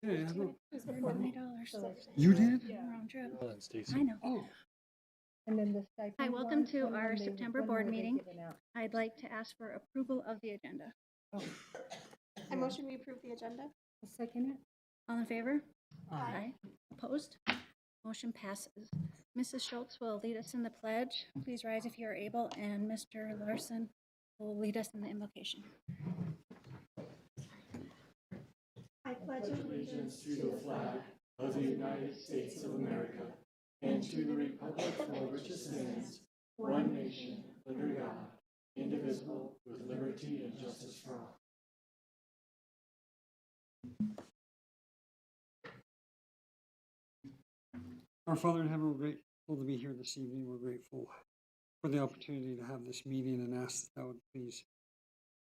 Hey, I don't- $40. You did? Round trip. Hold on, Stacy. I know. Oh, And then the stipend. Hi, welcome ones, to when our they- September when board were they meeting. given out? I'd like to ask for approval of the agenda. Oh, I motion we approve the agenda. a second it? All in favor? Aye. Opposed? Motion passes. Mrs. Schultz will lead us in the pledge. Please rise if you are able, and Mr. Larson will lead us in the invocation. I pledge allegiance To the flag of the United States of America and to the republic for which it stands, one nation, under God, indivisible, with liberty and justice for all. our Father in heaven, we're grateful to be here this evening. We're grateful for the opportunity to have this meeting and ask that would please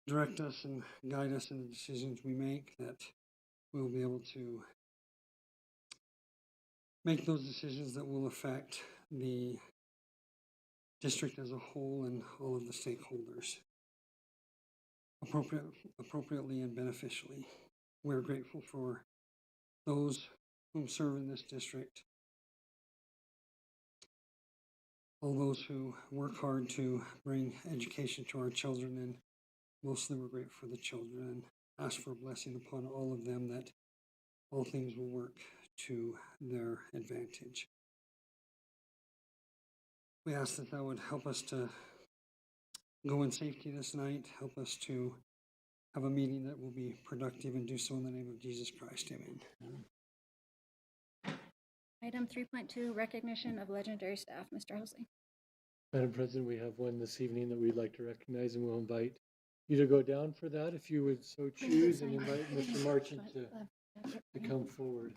direct us and guide us in the decisions we make, that we'll be able to make those decisions that will affect the district as a whole and all of the stakeholders appropriately and beneficially. We're grateful for those who serve in this district, all those who work hard to bring education to our children, and mostly we're grateful for the children and ask for a blessing upon all of them, that all things will work to their advantage. We ask that that would help us to go in safety this night, help us to have a meeting that will be productive, and do so in the name of Jesus Christ. Amen. Item 3.2, recognition of legendary staff. Mr. Housley. Madam President, we have one this evening that we'd like to recognize, and we'll invite you to go down for that if you would so choose, and invite Mr. Marchant to come forward.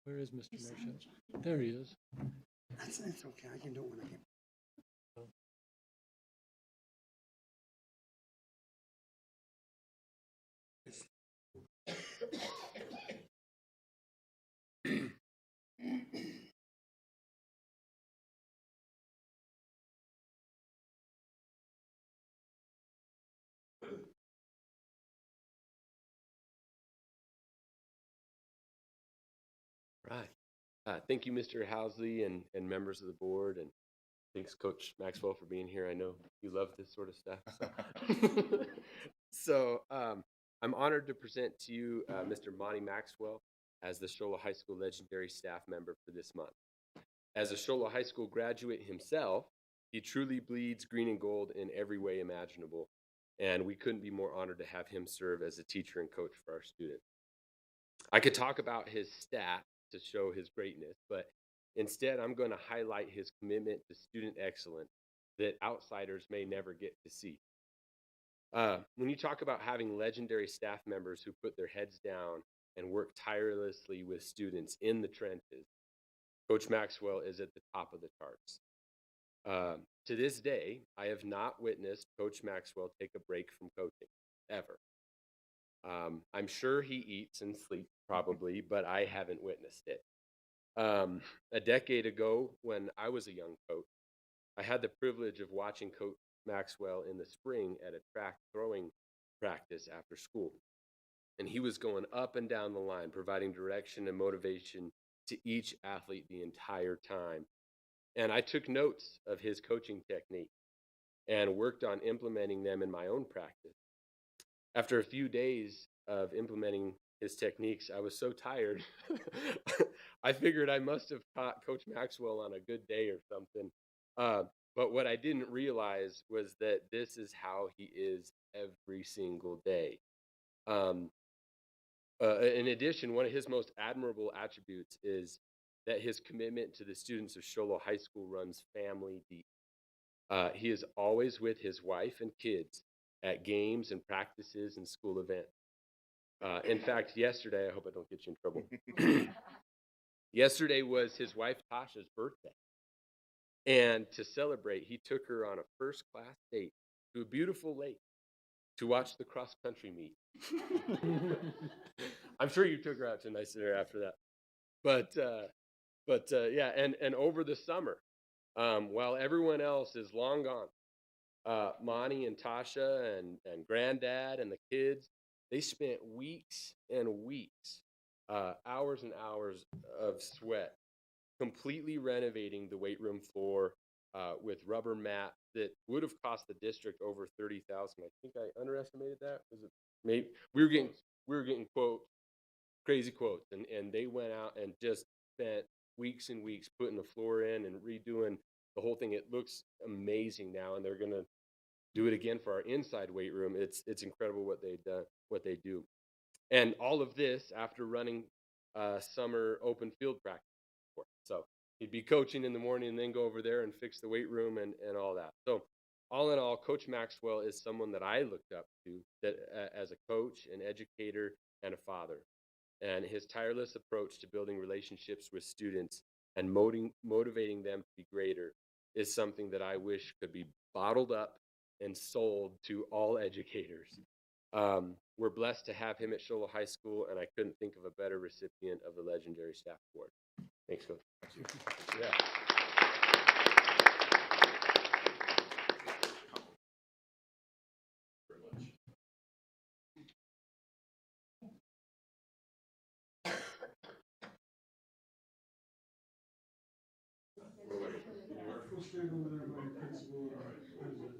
Where is Mr. Marchant? There he is. It's okay. I can do it when I get. Right. Thank you, Mr. Housley and members of the board, and thanks, Coach Maxwell, for being here. I know you love this sort of stuff. So, I'm honored to present to you Mr. Monty Maxwell as the Shola High School legendary staff member for this month. As a Shola High School graduate himself, he truly bleeds green and gold in every way imaginable, and we couldn't be more honored to have him serve as a teacher and coach for our students. I could talk about his stats to show his greatness, but instead I'm going to highlight his commitment to student excellence that outsiders may never get to see. When you talk about having legendary staff members who put their heads down and work tirelessly with students in the trenches, Coach Maxwell is at the top of the charts. To this day, I have not witnessed Coach Maxwell take a break from coaching, ever. I'm sure he eats and sleeps probably, but I haven't witnessed it. A decade ago, when I was a young coach, I had the privilege of watching Coach Maxwell in the spring at a track throwing practice after school. And he was going up and down the line, providing direction and motivation to each athlete the entire time. And I took notes of his coaching technique and worked on implementing them in my own practice. After a few days of implementing his techniques, I was so tired, I figured I must have caught Coach Maxwell on a good day or something. But what I didn't realize was that this is how he is every single day. In addition, one of his most admirable attributes is that his commitment to the students of Shola High School runs family deep. He is always with his wife and kids at games and practices and school events. In fact, yesterday, I hope I don't get you in trouble. Yesterday was his wife Tasha's birthday. And to celebrate, he took her on a first-class date to a beautiful lake to watch the cross-country meet. I'm sure you took her out to a nice dinner after that. But yeah, and over the summer, while everyone else is long gone, Monty and Tasha and Granddad and the kids, they spent weeks and weeks hours and hours of sweat, completely renovating the weight room floor with rubber mat that would have cost the district over $30,000. I think I underestimated that. Was it maybe we were getting quote crazy quotes, and they went out and just spent weeks and weeks putting the floor in and redoing the whole thing. It looks amazing now, and they're gonna do it again for our inside weight room. It's incredible what they do, and all of this after running summer open field practice. So he'd be coaching in the morning and then go over there and fix the weight room and all that. So all in all, Coach Maxwell is someone that I looked up to that as a coach, an educator, and a father. And his tireless approach to building relationships with students and motivating them to be greater is something that I wish could be bottled up and sold to all educators. We're blessed to have him at Shola High School, and I couldn't think of a better recipient of the legendary staff award. Thanks, Coach. Yeah. We'll stand over there by principal or president.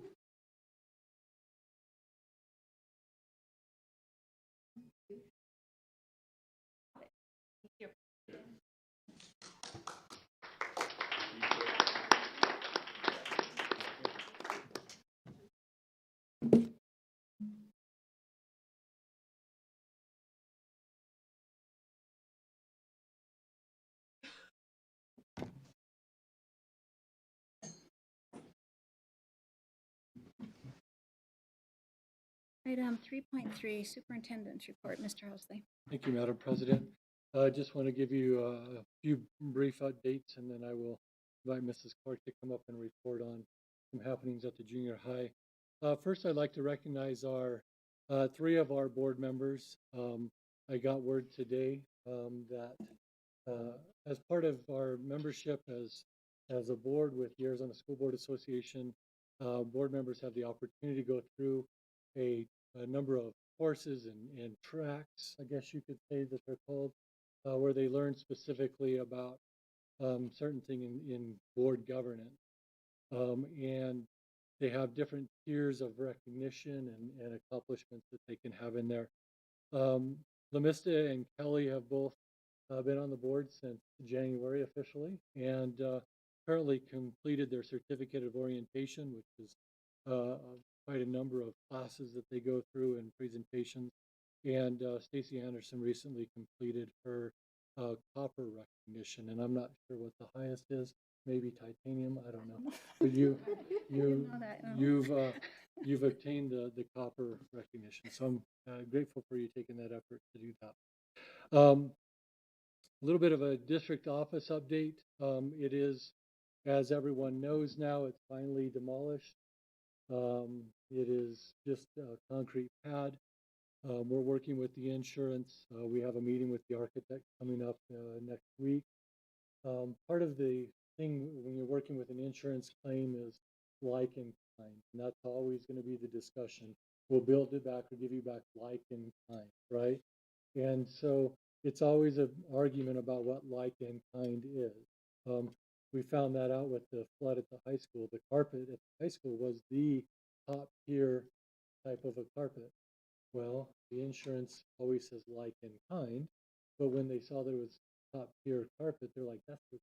Item 3.3, Superintendents Report. Mr. Housley. Thank you, Madam President. I just want to give you a few brief updates, and then I will invite Mrs. Clark to come up and report on some happenings at the junior high. First, I'd like to recognize our 3 of our board members. I got word today that as part of our membership as a board with the Arizona School Board Association, board members have the opportunity to go through a number of courses and tracks, I guess you could say that they're called, where they learn specifically about certain thing in board governance. And they have different tiers of recognition and accomplishments that they can have in there. Lamista and Kelly have both been on the board since January officially, and currently completed their certificate of orientation, which is quite a number of classes that they go through and presentations. And Stacy Anderson recently completed her copper recognition, and I'm not sure what the highest is. Maybe titanium. I don't know. But you've obtained the copper recognition, so I'm grateful for you taking that effort to do that. A little bit of a district office update. It is, as everyone knows now, it's finally demolished. It is just a concrete pad. We're working with the insurance. We have a meeting with the architect coming up next week. Part of the thing when you're working with an insurance claim is like in kind, and that's always going to be the discussion. We'll build it back or give you back like in kind, right? And so it's always an argument about what like in kind is. We found that out with the flood at the high school. The carpet at the high school was the top tier type of a carpet. Well, the insurance always says like in kind, but when they saw there was top tier carpet, they're like, that's what.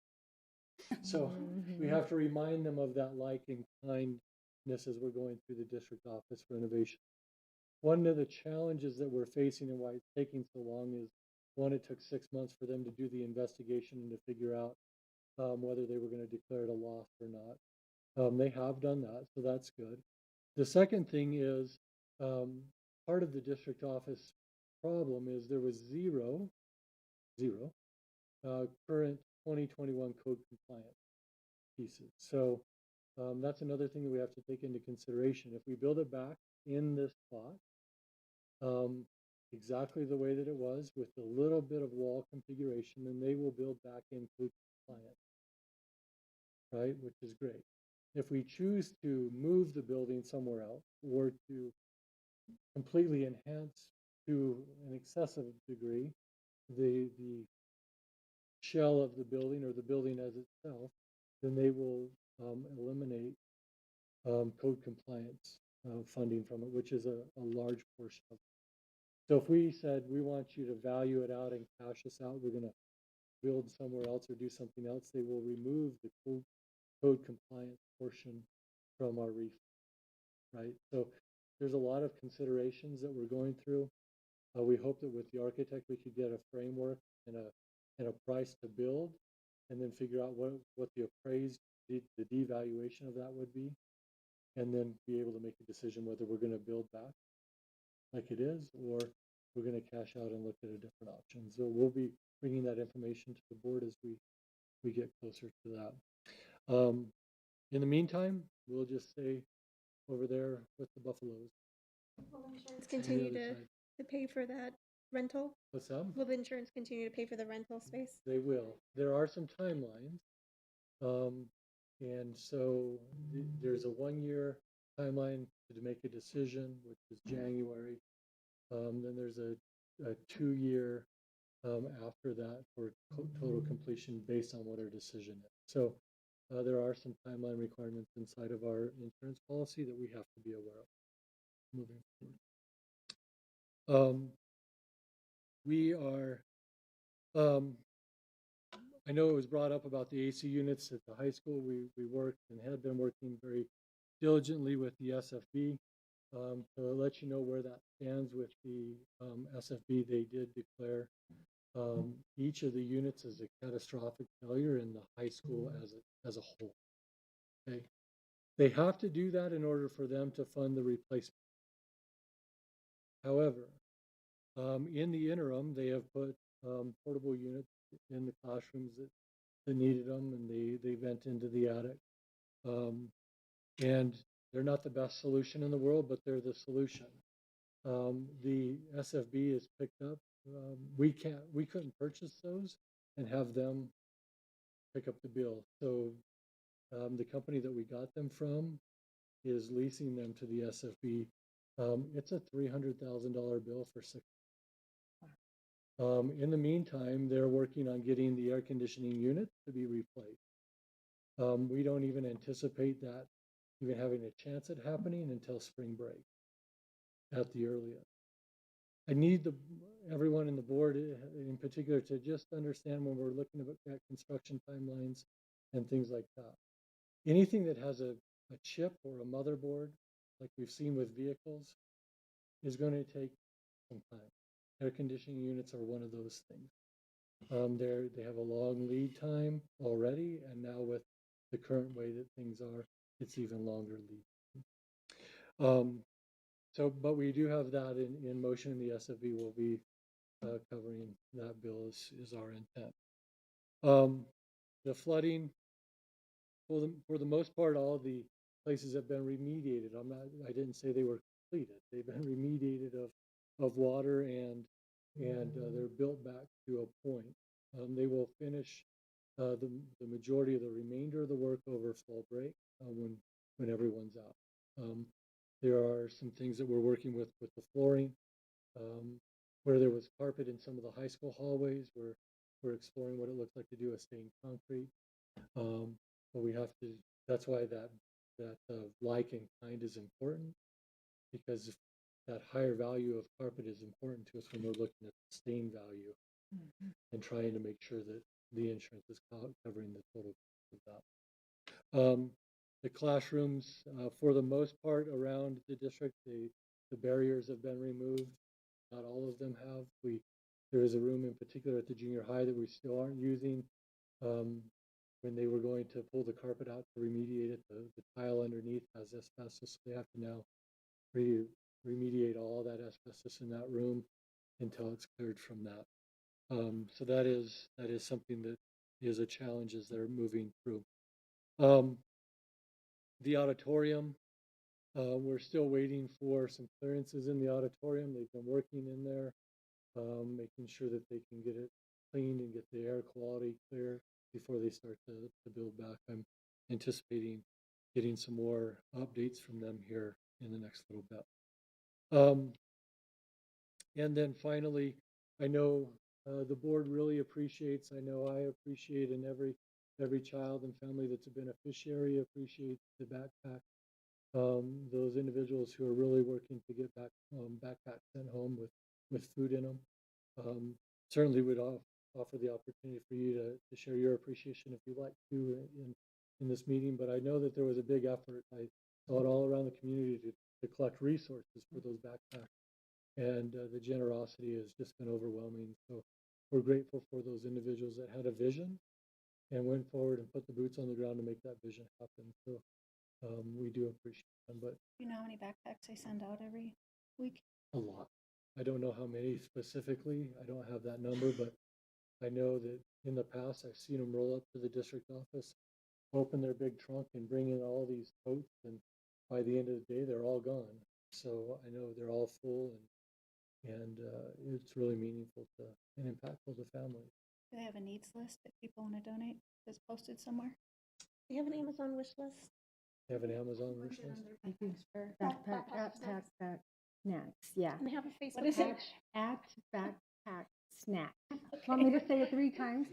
So we have to remind them of that like in kindness as we're going through the district office renovation. One of the challenges that we're facing and why it's taking so long is, one, it took 6 months for them to do the investigation and to figure out whether they were going to declare it a loss or not. They have done that, so that's good. The second thing is part of the district office problem is there was zero current 2021 code compliant pieces. So that's another thing that we have to take into consideration. If we build it back in this spot, exactly the way that it was with a little bit of wall configuration, then they will build back in code compliant, right? Which is great. If we choose to move the building somewhere else or to completely enhance to an excessive degree, the shell of the building or the building as itself, then they will eliminate code compliance funding from it, which is a large portion of it. So if we said we want you to value it out and cash us out, we're going to build somewhere else or do something else, they will remove the code compliance portion from our refund, right? So there's a lot of considerations that we're going through. We hope that with the architect we could get a framework and a price to build, and then figure out what the appraised the devaluation of that would be, and then be able to make a decision whether we're going to build back like it is, or we're going to cash out and look at a different option. So we'll be bringing that information to the board as we get closer to that. In the meantime, we'll just stay over there with the buffaloes. Will insurance on the continue other to, side. to pay for that rental? What's up? Will the insurance continue to pay for the rental space? They will. There are some timelines. And so there's a 1-year timeline to make a decision, which is January. Then there's a 2-year after that for total completion based on what our decision is. So there are some timeline requirements inside of our insurance policy that we have to be aware of moving forward. We are, I know it was brought up about the AC units at the high school. We worked and had been working very diligently with the SFB. To let you know where that stands with the SFB, they did declare each of the units as a catastrophic failure in the high school as a whole. Okay, they have to do that in order for them to fund the replacement. However, in the interim, they have put portable units in the classrooms that needed them, and they vent into the attic. And they're not the best solution in the world, but they're the solution. The SFB is picked up. We couldn't purchase those and have them pick up the bill. So the company that we got them from is leasing them to the SFB. It's a $300,000 bill for 6. In the meantime, they're working on getting the air conditioning unit to be replaced. We don't even anticipate that even having a chance at happening until spring break at the earliest. I need everyone in the board in particular to just understand when we're looking at construction timelines and things like that. Anything that has a chip or a motherboard, like we've seen with vehicles, is going to take some time. Air conditioning units are one of those things. They have a long lead time already, and now with the current way that things are, it's even longer lead time. But we do have that in motion, and the SFB will be covering that bill is our intent. The flooding, for the most part, all of the places have been remediated. I didn't say they were completed. They've been remediated of water, and they're built back to a point. They will finish the majority of the remainder of the work over fall break when everyone's out. There are some things that we're working with the flooring, where there was carpet in some of the high school hallways. We're exploring what it looks like to do a stained concrete. But we have to. That's why that like and kind is important, because that higher value of carpet is important to us when we're looking at the stain value and trying to make sure that the insurance is covering the total cost of that. The classrooms, for the most part around the district, the barriers have been removed. Not all of them have. There is a room in particular at the junior high that we still aren't using. When they were going to pull the carpet out to remediate it, the tile underneath has asbestos, so they have to now remediate all that asbestos in that room until it's cleared from that. So that is something that is a challenge as they're moving through. The auditorium, we're still waiting for some clearances in the auditorium. They've been working in there, making sure that they can get it cleaned and get the air quality clear before they start to build back. I'm anticipating getting some more updates from them here in the next little bit. And then finally, I know the board really appreciates. I know I appreciate, and every child and family that's a beneficiary appreciates the backpack. Those individuals who are really working to get backpacks sent home with food in them. Certainly would offer the opportunity for you to share your appreciation if you'd like to in this meeting. But I know that there was a big effort. I saw it all around the community to collect resources for those backpacks. And the generosity has just been overwhelming. So we're grateful for those individuals that had a vision and went forward and put the boots on the ground to make that vision happen. So we do appreciate them, but You know how many backpacks they send out every week? a lot. I don't know how many specifically. I don't have that number, but I know that in the past I've seen them roll up to the district office, open their big trunk and bring in all these totes, and by the end of the day they're all gone. So I know they're all full, and it's really meaningful to and impactful to families. Do they have a needs list that people want to donate that's posted somewhere? They have an Amazon wish list. They have an Amazon wish list. I think backpack snacks, yeah. And they have a What Facebook is it? page. At backpack snacks. Want me to say it 3 times?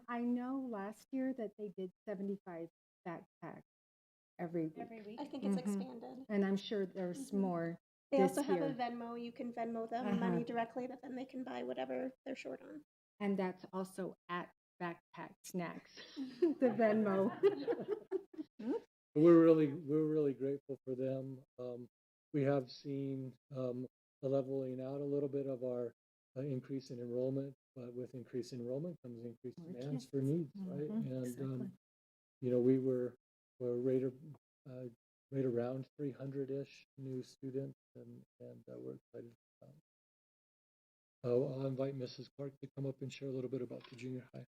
I know last year that they did 75 backpacks every week. Every week? I think it's Mhm. expanded. And I'm sure there's Mhm. more. They this also have a year. Venmo. You can Venmo them Uh-huh. money directly, but then they can buy whatever they're short on. And that's also at backpack snacks, the Venmo. We're really grateful for them. We have seen a leveling out a little bit of our increase in enrollment, but with increased enrollment comes increased More demands kids. for needs, right? Mhm, And exactly. you know, we're right around 300-ish new students, and we're excited about it. I'll invite Mrs. Clark to come up and share a little bit about the junior high.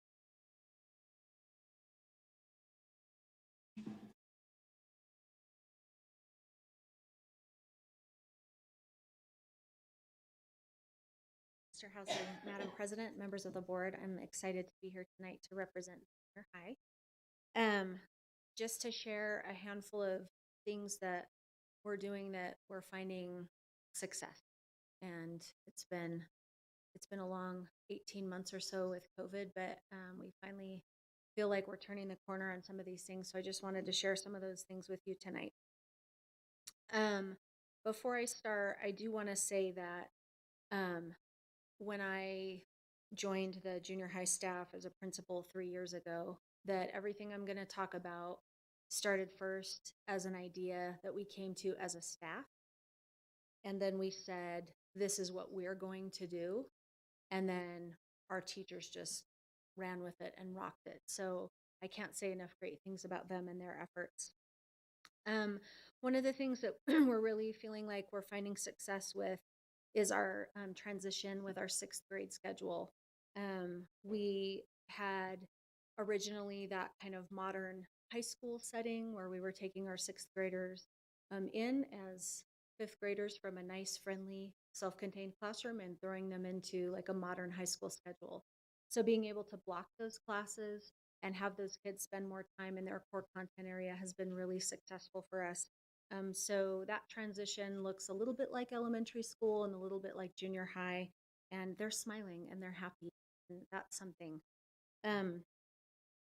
Mr. Housley, Madam President, members of the board, I'm excited to be here tonight to represent junior high. Just to share a handful of things that we're doing that we're finding success. And it's been a long 18 months or so with COVID, but we finally feel like we're turning the corner on some of these things. So I just wanted to share some of those things with you tonight. Before I start, I do want to say that when I joined the junior high staff as a principal 3 years ago, that everything I'm going to talk about started first as an idea that we came to as a staff. And then we said, this is what we're going to do. And then our teachers just ran with it and rocked it. So I can't say enough great things about them and their efforts. One of the things that we're really feeling like we're finding success with is our transition with our 6th grade schedule. We had originally that kind of modern high school setting where we were taking our 6th graders in as 5th graders from a nice, friendly, self-contained classroom and throwing them into like a modern high school schedule. So being able to block those classes and have those kids spend more time in their core content area has been really successful for us. So that transition looks a little bit like elementary school and a little bit like junior high, and they're smiling and they're happy, and that's something.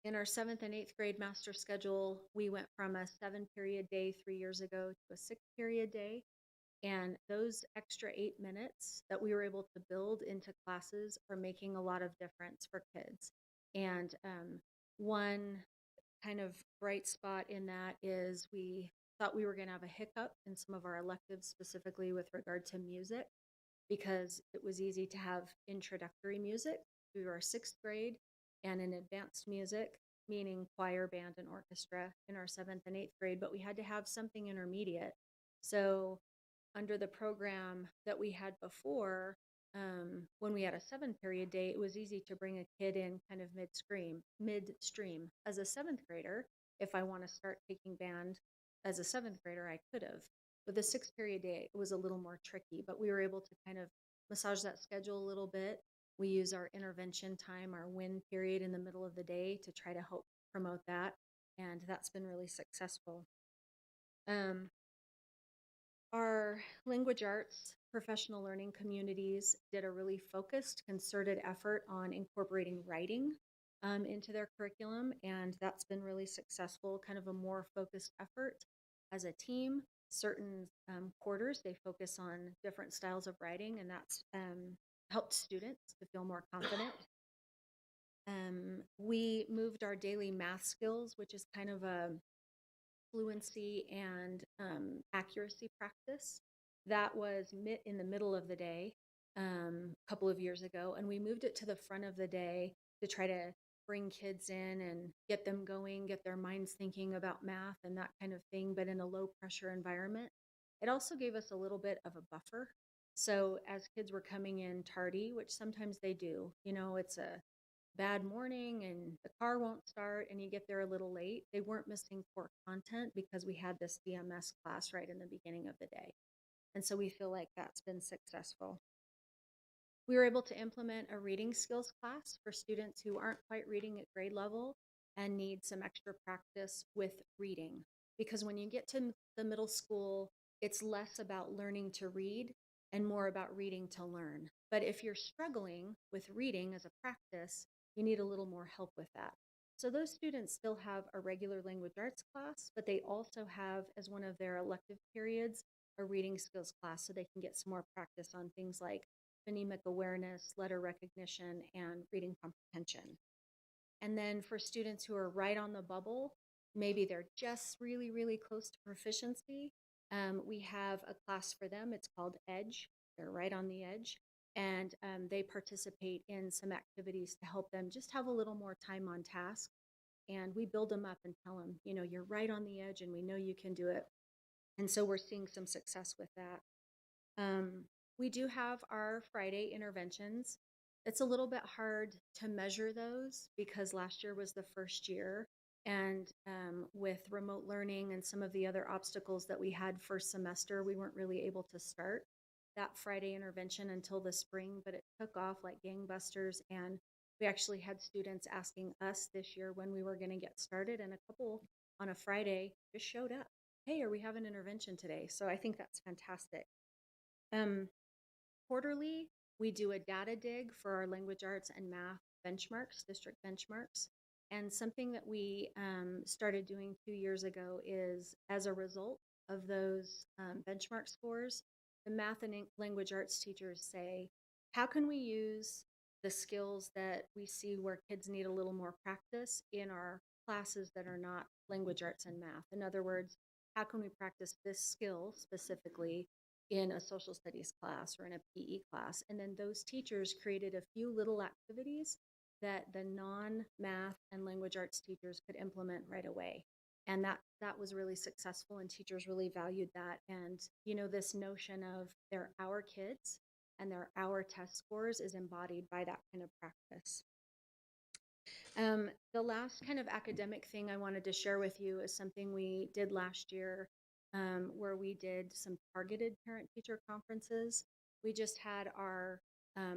In our 7th and 8th grade master schedule, we went from a 7-period day 3 years ago to a 6-period day. And those extra 8 minutes that we were able to build into classes are making a lot of difference for kids. And one kind of bright spot in that is we thought we were going to have a hiccup in some of our electives, specifically with regard to music, because it was easy to have introductory music through our 6th grade and an advanced music, meaning choir, band, and orchestra in our 7th and 8th grade, but we had to have something intermediate. So under the program that we had before, when we had a 7-period day, it was easy to bring a kid in kind of midstream as a 7th grader. If I want to start taking band as a 7th grader, I could have. With the 6-period day, it was a little more tricky, but we were able to kind of massage that schedule a little bit. We use our intervention time, our win period in the middle of the day to try to help promote that, and that's been really successful. Our language arts professional learning communities did a really focused, concerted effort on incorporating writing into their curriculum, and that's been really successful, kind of a more focused effort as a team. Certain quarters, they focus on different styles of writing, and that's helped students to feel more confident. We moved our daily math skills, which is kind of a fluency and accuracy practice. That was in the middle of the day a couple of years ago, and we moved it to the front of the day to try to bring kids in and get them going, get their minds thinking about math and that kind of thing, but in a low pressure environment. It also gave us a little bit of a buffer. So as kids were coming in tardy, which sometimes they do, it's a bad morning and the car won't start and you get there a little late, they weren't missing core content because we had this DMS class right in the beginning of the day. And so we feel like that's been successful. We were able to implement a reading skills class for students who aren't quite reading at grade level and need some extra practice with reading. Because when you get to the middle school, it's less about learning to read and more about reading to learn. But if you're struggling with reading as a practice, you need a little more help with that. So those students still have a regular language arts class, but they also have, as one of their elective periods, a reading skills class so they can get some more practice on things like phonemic awareness, letter recognition, and reading comprehension. And then for students who are right on the bubble, maybe they're just really, really close to proficiency, we have a class for them. It's called Edge. They're right on the edge. And they participate in some activities to help them just have a little more time on task. And we build them up and tell them, you're right on the edge and we know you can do it. And so we're seeing some success with that. We do have our Friday interventions. It's a little bit hard to measure those because last year was the first year. And with remote learning and some of the other obstacles that we had first semester, we weren't really able to start that Friday intervention until the spring, but it took off like gangbusters. And we actually had students asking us this year when we were going to get started, and a couple on a Friday just showed up. Hey, are we having intervention today? So I think that's fantastic. Quarterly, we do a data dig for our language arts and math benchmarks, district benchmarks. And something that we started doing 2 years ago is, as a result of those benchmark scores, the math and language arts teachers say, how can we use the skills that we see where kids need a little more practice in our classes that are not language arts and math? In other words, how can we practice this skill specifically in a social studies class or in a PE class? And then those teachers created a few little activities that the non-math and language arts teachers could implement right away. And that was really successful, and teachers really valued that. And this notion of they're our kids and they're our test scores is embodied by that kind of practice. The last kind of academic thing I wanted to share with you is something we did last year, where we did some targeted parent-teacher conferences. We just had our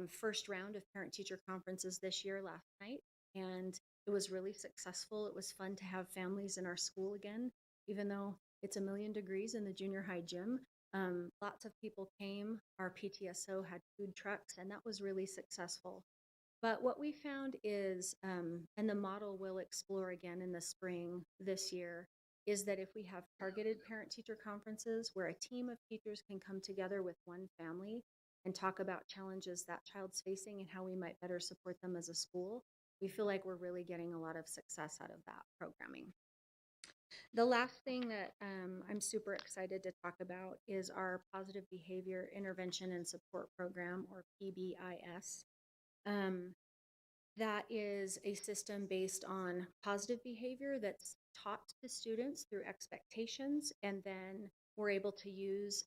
first round of parent-teacher conferences this year last night, and it was really successful. It was fun to have families in our school again, even though it's 1,000,000 degrees in the junior high gym. Lots of people came. Our PTSO had food trucks, and that was really successful. But what we found is, and the model we'll explore again in the spring this year, is that if we have targeted parent-teacher conferences where a team of teachers can come together with one family and talk about challenges that child's facing and how we might better support them as a school, we feel like we're really getting a lot of success out of that programming. The last thing that I'm super excited to talk about is our Positive Behavior Intervention and Support Program, or PBIS. That is a system based on positive behavior that's taught to students through expectations, and then we're able to use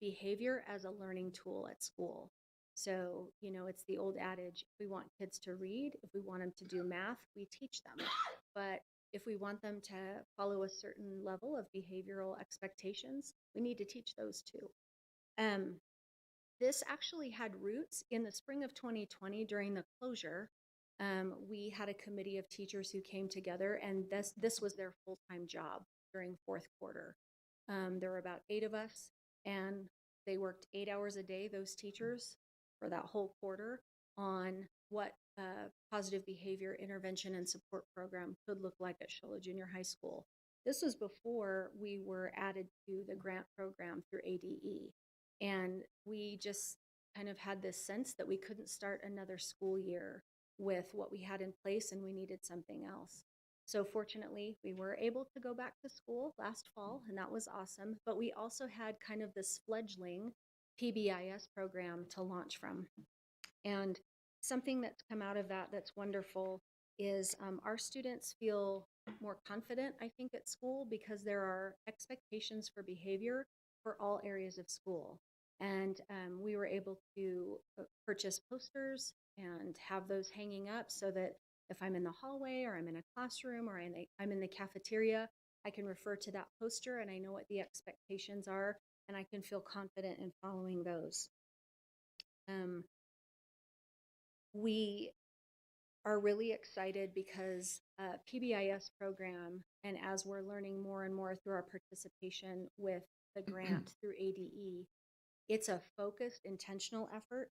behavior as a learning tool at school. So, it's the old adage, if we want kids to read, if we want them to do math, we teach them. But if we want them to follow a certain level of behavioral expectations, we need to teach those too. This actually had roots in the spring of 2020 during the closure. We had a committee of teachers who came together, and this was their full-time job during fourth quarter. There were about 8 of us, and they worked 8 hours a day, those teachers, for that whole quarter on what a positive behavior intervention and support program could look like at Shola Junior High School. This was before we were added to the grant program through ADE. And we just kind of had this sense that we couldn't start another school year with what we had in place and we needed something else. So fortunately, we were able to go back to school last fall, and that was awesome. But we also had kind of this fledgling PBIS program to launch from. And something that's come out of that that's wonderful is our students feel more confident, I think, at school because there are expectations for behavior for all areas of school. And we were able to purchase posters and have those hanging up so that if I'm in the hallway or I'm in a classroom or I'm in the cafeteria, I can refer to that poster and I know what the expectations are and I can feel confident in following those. We are really excited because PBIS program, and as we're learning more and more through our participation with the grant through ADE, it's a focused, intentional effort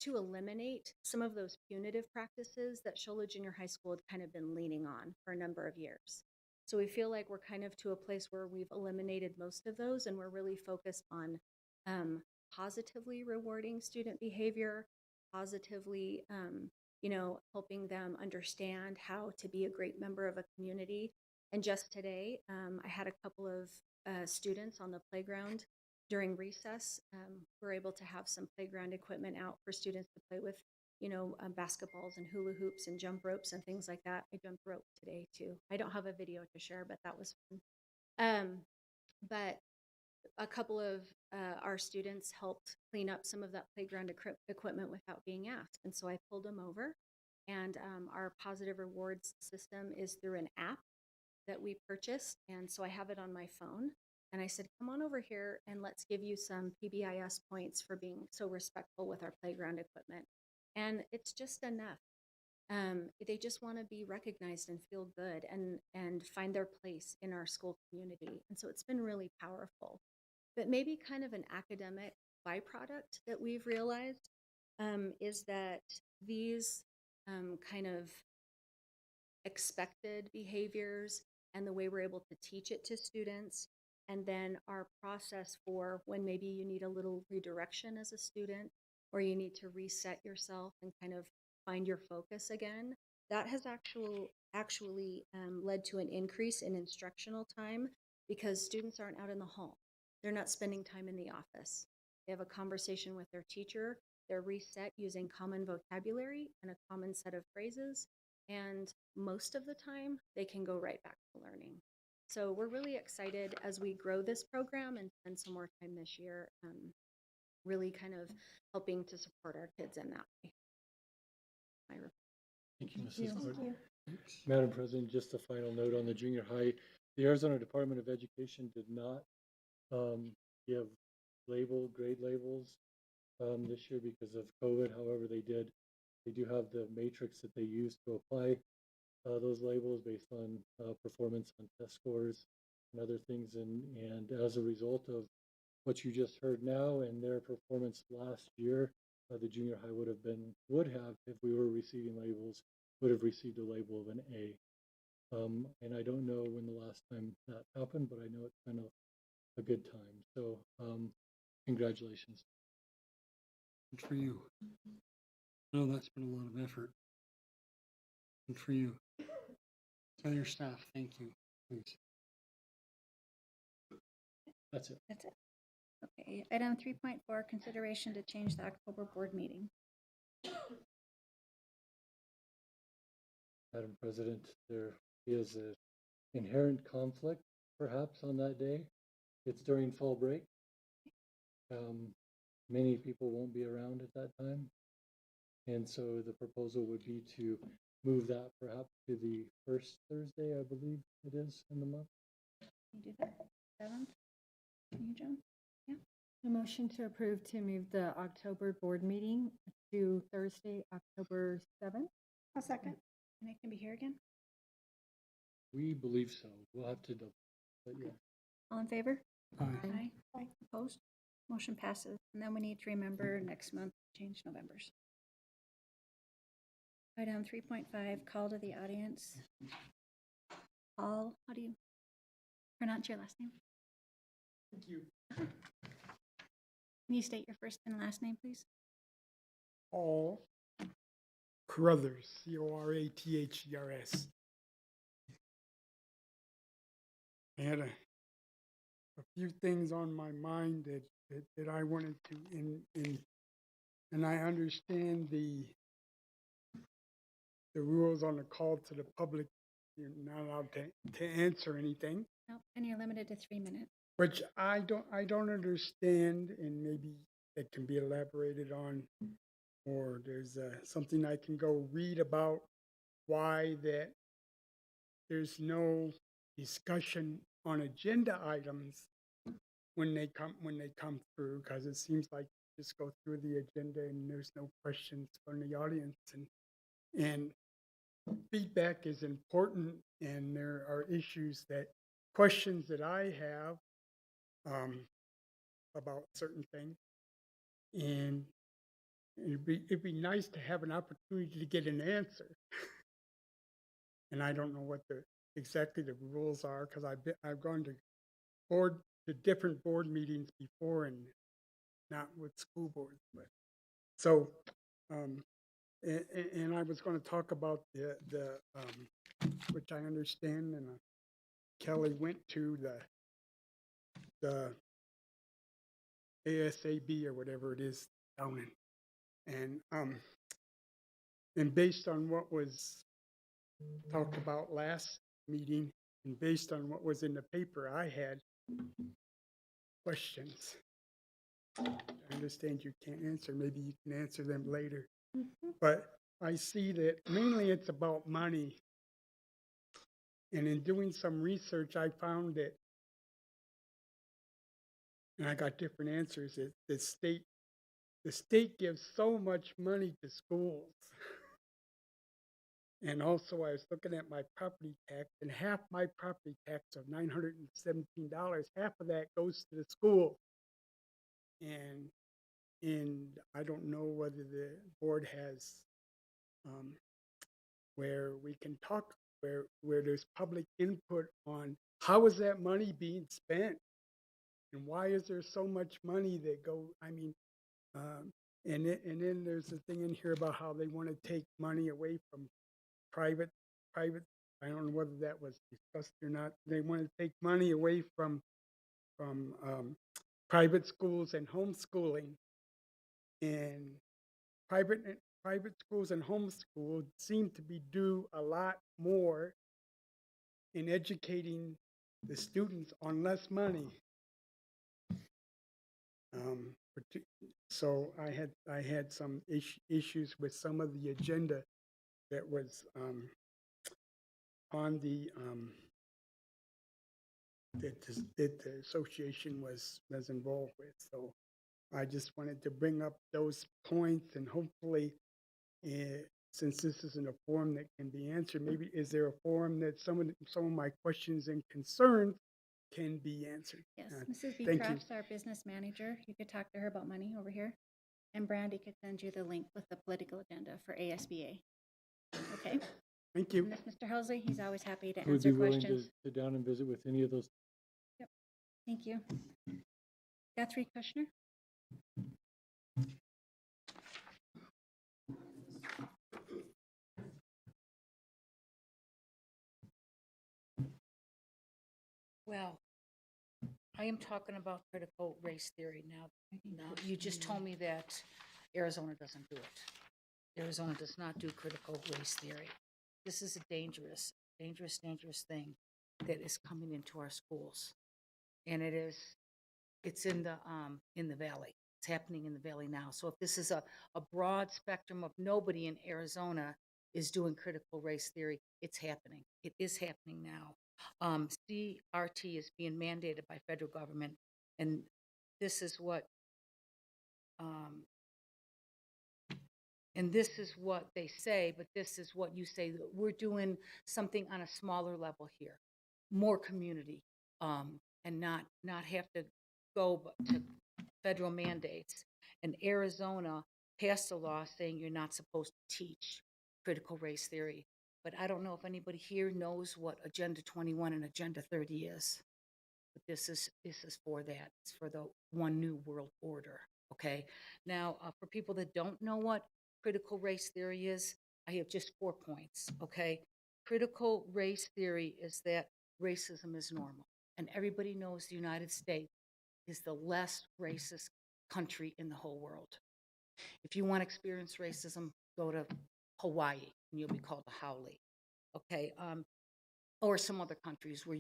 to eliminate some of those punitive practices that Shola Junior High School had kind of been leaning on for a number of years. So we feel like we're kind of to a place where we've eliminated most of those and we're really focused on positively rewarding student behavior, positively, helping them understand how to be a great member of a community. And just today, I had a couple of students on the playground during recess. We're able to have some playground equipment out for students to play with, basketballs and hula hoops and jump ropes and things like that. I jumped rope today too. I don't have a video to share, but that was fun. But a couple of our students helped clean up some of that playground equipment without being asked. And so I pulled them over, and our positive rewards system is through an app that we purchased. And so I have it on my phone. And I said, come on over here and let's give you some PBIS points for being so respectful with our playground equipment. And it's just enough. They just want to be recognized and feel good and find their place in our school community. And so it's been really powerful. But maybe kind of an academic byproduct that we've realized is that these kind of expected behaviors and the way we're able to teach it to students, and then our process for when maybe you need a little redirection as a student or you need to reset yourself and kind of find your focus again, that has actually led to an increase in instructional time because students aren't out in the hall. They're not spending time in the office. They have a conversation with their teacher. They're reset using common vocabulary and a common set of phrases. And most of the time, they can go right back to learning. So we're really excited as we grow this program and spend some more time this year, really kind of helping to support our kids in that way. Thank you, Mrs. Gordon. Madam President, just a final note on the junior high. The Arizona Department of Education did not give grade labels this year because of COVID. However, they do have the matrix that they use to apply those labels based on performance on test scores and other things. And as a result of what you just heard now and their performance last year, the junior high would have, if we were receiving labels, would have received a label of an A. And I don't know when the last time that happened, but I know it's been a good time. So congratulations. Good for you. I know that's been a lot of effort. Good for you. Tell your staff, thank you, please. That's it. That's it. Okay, item 3.4, consideration to change the October board meeting. Madam President, there is an inherent conflict perhaps on that day. It's during fall break. Many people won't be around at that time. And so the proposal would be to move that perhaps to the first Thursday, I believe it is, in the month. Can you do that? 7th? Can you, Joan? Yeah. A motion to approve to move the October board meeting to Thursday, October 7th. A second. And it can be here again? We believe so. We'll have to double, but yeah. All in favor? Aye. Opposed? Motion passes. And then we need to remember next month, change November's. Item 3.5, call to the audience. Paul, how do you pronounce your last name? Thank you. Can you state your first and last name, please? Paul Carruthers, Corathers. I had a few things on my mind that I wanted to, and I understand the rules on the call to the public. You're not allowed to answer anything, Nope, and you're limited to 3 minutes. which I don't understand, and maybe that can be elaborated on, or there's something I can go read about why that there's no discussion on agenda items when they come through, because it seems like you just go through the agenda and there's no questions from the audience, and feedback is important, and there are questions that I have about certain things, and it'd be nice to have an opportunity to get an answer. And I don't know what exactly the rules are, because I've gone to different board meetings before, and not with school boards. But so, and I was going to talk about the which I understand, and Kelly went to the ASAB or whatever it is down in, and based on what was talked about last meeting, and based on what was in the paper, I had questions. I understand you can't answer. Maybe you can answer them later. But I see that mainly it's about money. And in doing some research, I found that, and I got different answers, that the state gives so much money to schools. And also, I was looking at my property tax, and half my property tax of $917, half of that goes to the school. And I don't know whether the board has where we can talk, where there's public input on how is that money being spent, and why is there so much money that and then there's a thing in here about how they want to take money away from private. I don't know whether that was discussed or not. They want to take money away from private schools and homeschooling, and private schools and homeschool seem to be do a lot more in educating the students on less money. So I had some issues with some of the agenda that was on the that the association was involved with. So I just wanted to bring up those points, and hopefully, since this isn't a forum that can be answered, maybe is there a forum that some of my questions and concerns can be answered? Yes, Mrs. Thank you. Beecroft's our business manager. You could talk to her about money over here. And Brandy could send you the link with the political agenda for ASBA. Okay? Thank you. And this Mr. Housley, he's always happy to We'd be answer willing questions. to sit down and visit with any of those. Thank you. Guthrie Kushner? Well, I am talking about critical race theory now. Now, you just told me that Arizona doesn't do it. Arizona does not do critical race theory. This is a dangerous thing that is coming into our schools. And it's in the valley. It's happening in the valley now. So if this is a broad spectrum of nobody in Arizona is doing critical race theory, it's happening. It is happening now. CRT is being mandated by federal government, and this is what they say, but this is what you say. We're doing something on a smaller level here, more community, and not have to go to federal mandates. And Arizona passed a law saying you're not supposed to teach critical race theory. But I don't know if anybody here knows what Agenda 21 and Agenda 30 is. But this is for that. It's for the one new world order. Okay. Now, for people that don't know what critical race theory is, I have just 4 points. Okay. Critical race theory is that racism is normal, and everybody knows the United States is the less racist country in the whole world. If you want to experience racism, go to Hawaii and you'll be called a Housley. Okay. Or some other countries where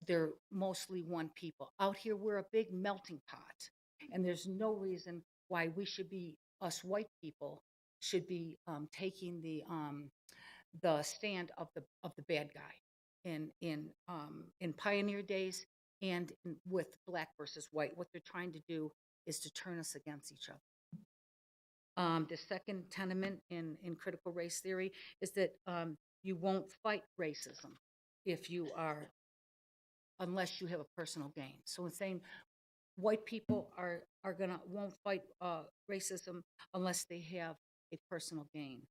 they're mostly one people. Out here, we're a big melting pot. And there's no reason why us white people should be taking the stand of the bad guy in pioneer days and with black versus white. What they're trying to do is to turn us against each other. The second tenement in critical race theory is that you won't fight racism unless you have a personal gain. So it's saying white people won't fight racism unless they have a personal gain.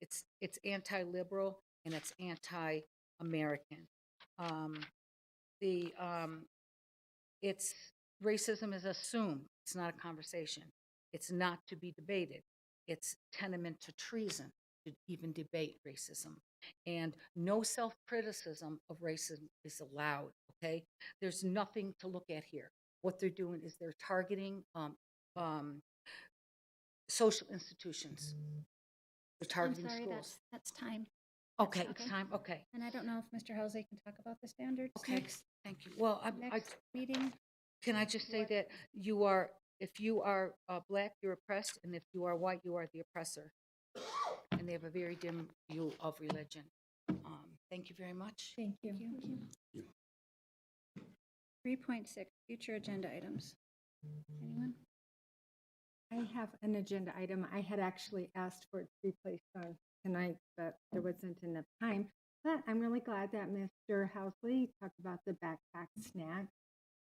It's anti-liberal and it's anti-American. It's racism is assumed. It's not a conversation. It's not to be debated. It's tenement to treason to even debate racism. And no self-criticism of racism is allowed, okay? There's nothing to look at here. What they're doing is they're targeting social institutions. They're I'm targeting sorry, schools. that's time. Okay, That's it's time, okay. And I don't know if Mr. Housley can talk about the standards Okay, next, thank you. Well, next meeting. can I just say that if you are black, you're oppressed, and if you are white, you are the oppressor. And they have a very dim view of religion. Thank you very much. Thank you. 3.6, future agenda items. Anyone? I have an agenda item. I had actually asked for it to be placed on tonight, but there wasn't enough time. But I'm really glad that Mr. Housley talked about the backpack snack.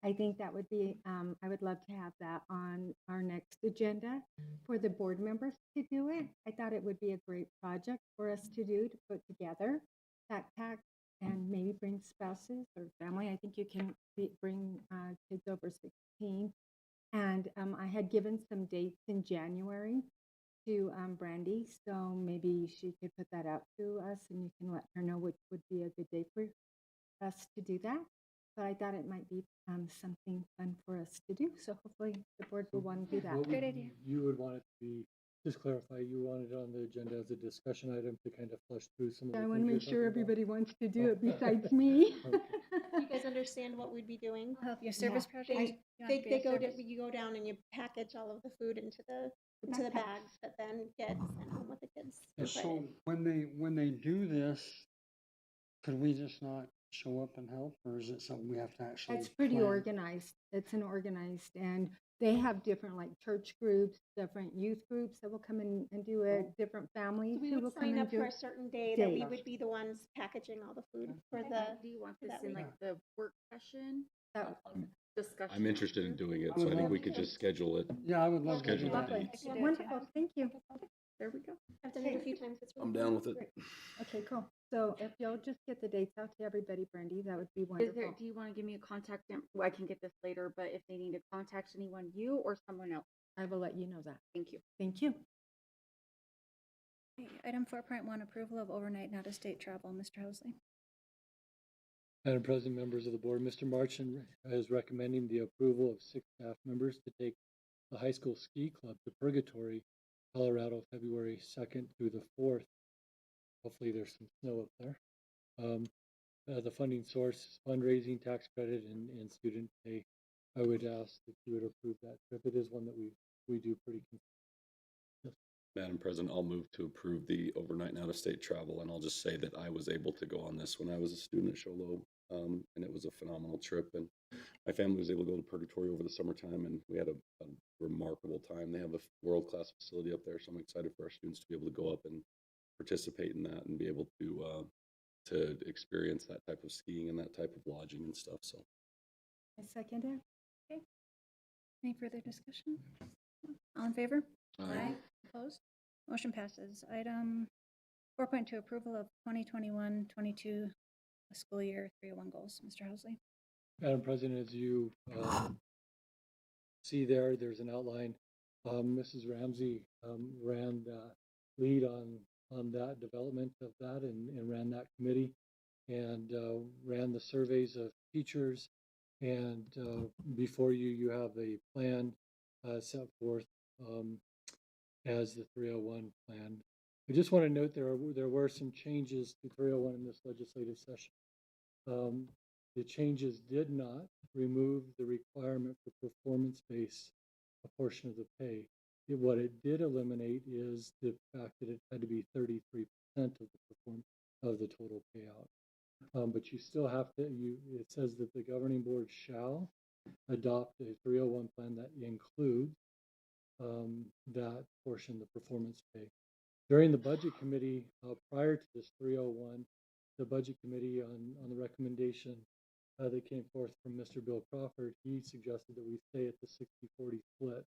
I think that would be, I would love to have that on our next agenda for the board members to do it. I thought it would be a great project for us to do, to put together backpacks and maybe bring spouses or family. I think you can bring kids over 16. And I had given some dates in January to Brandy, so maybe she could put that out to us and you can let her know which would be a good day for us to do that. But I thought it might be something fun for us to do. So hopefully the board will want to do that. Great idea. You would want it to be, just clarify, you want it on the agenda as a discussion item to kind of flush through some of the I things want to you're make sure talking about? everybody wants to do it besides me. Do you guys understand what we'd be doing? Help your service project. They, You want to be a service- you go down and you package all of the food into the backpacks. bags that then get sent home with the kids. And for so credit. when they do this, could we just not show up and help, or is it something we have to actually? It's pretty plan? organized. It's an organized, and they have different like church groups, different youth groups that will come in and do it, different families We who will would come sign and up do for a it. certain day that we Days. would be the ones packaging all the food for Do the, you want for this that in week. like the work session That- discussion? I'm interested in after? doing it, I so would I think love we to. could just schedule it. Yeah, I would love to do Schedule that. the Lovely. dates. I could do it Wonderful. Thank you. There we go. I've done it a few times. It's really I'm down with fun. it. Okay, cool. So if you'll just get the dates out to everybody, Brandy, that would be Is wonderful. there, do you want to give me a contact? Well, I can get this later, but if they need to contact anyone, you or someone else? I will let you know that. Thank you. Thank you. Okay, Item 4.1, approval of overnight and out-of-state travel. Mr. Housley. Madam President, members of the board, Mr. Marchand is recommending the approval of 6 staff members to take the high school ski club to Purgatory, Colorado, February 2nd through the 4th. Hopefully there's some snow up there. The funding source is fundraising, tax credit, and student pay. I would ask that you would approve that trip. It is one that we do pretty consistently. Madam President, I'll move to approve the overnight and out-of-state travel, and I'll just say that I was able to go on this when I was a student at Sholo, and it was a phenomenal trip, and my family was able to go to Purgatory over the summertime, and we had a remarkable time. They have a world-class facility up there, so I'm excited for our students to be able to go up and participate in that and be able to experience that type of skiing and that type of lodging and stuff, so I second it. Any further discussion? All in favor? Aye. Opposed? Motion passes. Item 4.2, approval of 2021-22 school year 301 goals. Mr. Housley. Madam President, as you see there, there's an outline. Mrs. Ramsey ran the lead on that development of that and ran that committee and ran the surveys of teachers. And before you, you have a plan set forth as the 301 plan. I just want to note there were some changes to 301 in this legislative session. The changes did not remove the requirement for performance-based a portion of the pay. What it did eliminate is the fact that it had to be 33% of the total payout. But you still have to, it says that the governing board shall adopt a 301 plan that includes that portion, the performance pay. During the budget committee, prior to this 301, the budget committee on the recommendation that came forth from Mr. Bill Crawford, he suggested that we stay at the 60-40 split.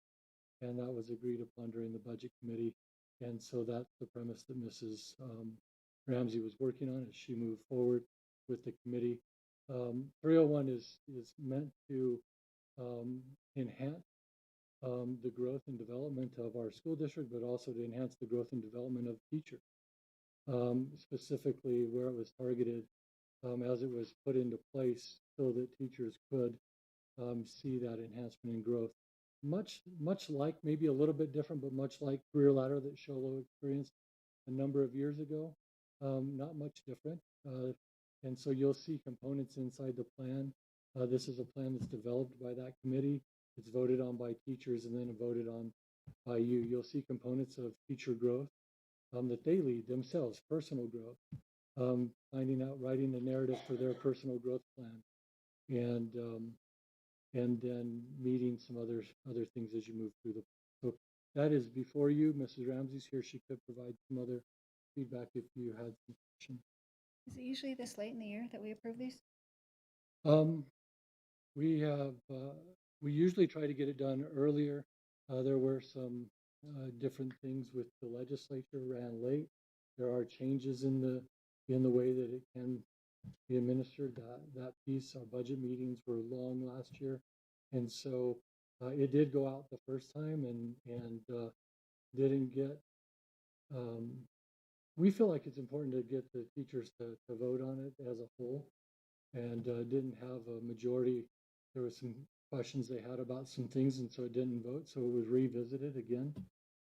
And that was agreed upon during the budget committee. And so that's the premise that Mrs. Ramsey was working on as she moved forward with the committee. 301 is meant to enhance the growth and development of our school district, but also to enhance the growth and development of teachers. Specifically where it was targeted as it was put into place so that teachers could see that enhancement in growth. Much like, maybe a little bit different, but much like Career Ladder that Sholo experienced a number of years ago, not much different. And so you'll see components inside the plan. This is a plan that's developed by that committee. It's voted on by teachers and then voted on by you. You'll see components of teacher growth that they lead themselves, personal growth, finding out, writing the narrative for their personal growth plan, and then meeting some other things as you move through the. So that is before you. Mrs. Ramsey's here. She could provide some other feedback if you had some questions. Is it usually this late in the year that we approve these? We have, we usually try to get it done earlier. There were some different things with the legislature ran late. There are changes in the way that it can be administered. That piece, our budget meetings were long last year. And so it did go out the first time and didn't get, we feel like it's important to get the teachers to vote on it as a whole, and didn't have a majority. There were some questions they had about some things, and so it didn't vote. So it was revisited again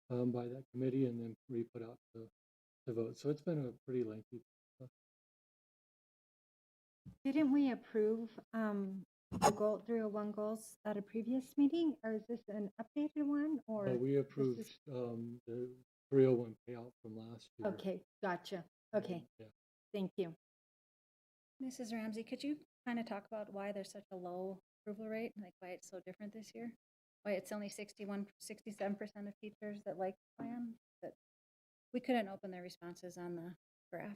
by that committee and then re-put out to vote. So it's been a pretty lengthy process. Didn't we approve the 301 goals at a previous meeting, or is this an updated one? Or We approved the 301 payout from last year. Okay, gotcha. Okay, Yeah. thank you. Mrs. Ramsey, could you kind of talk about why there's such a low approval rate, like why it's so different this year? Why it's only 67% of teachers that like the plan? That we couldn't open their responses on the graph.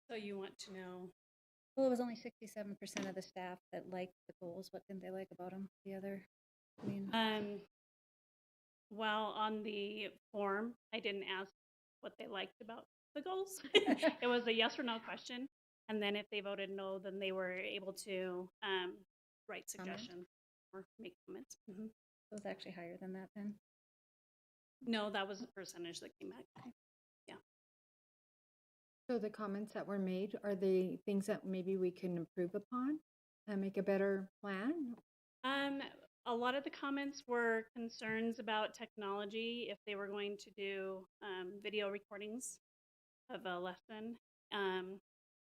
So you want to know? Well, it was only 67% of the staff that liked the goals. What didn't they like about them? The other, I mean, Well, on the form, I didn't ask what they liked about the goals. It was a yes or no question. And then if they voted no, then they were able to write suggestions or make comments. so it was actually higher than that then. No, that was the percentage that came back. So the comments that were made, are they things that maybe we can improve upon and make a better plan? A lot of the comments were concerns about technology, if they were going to do video recordings of a lesson,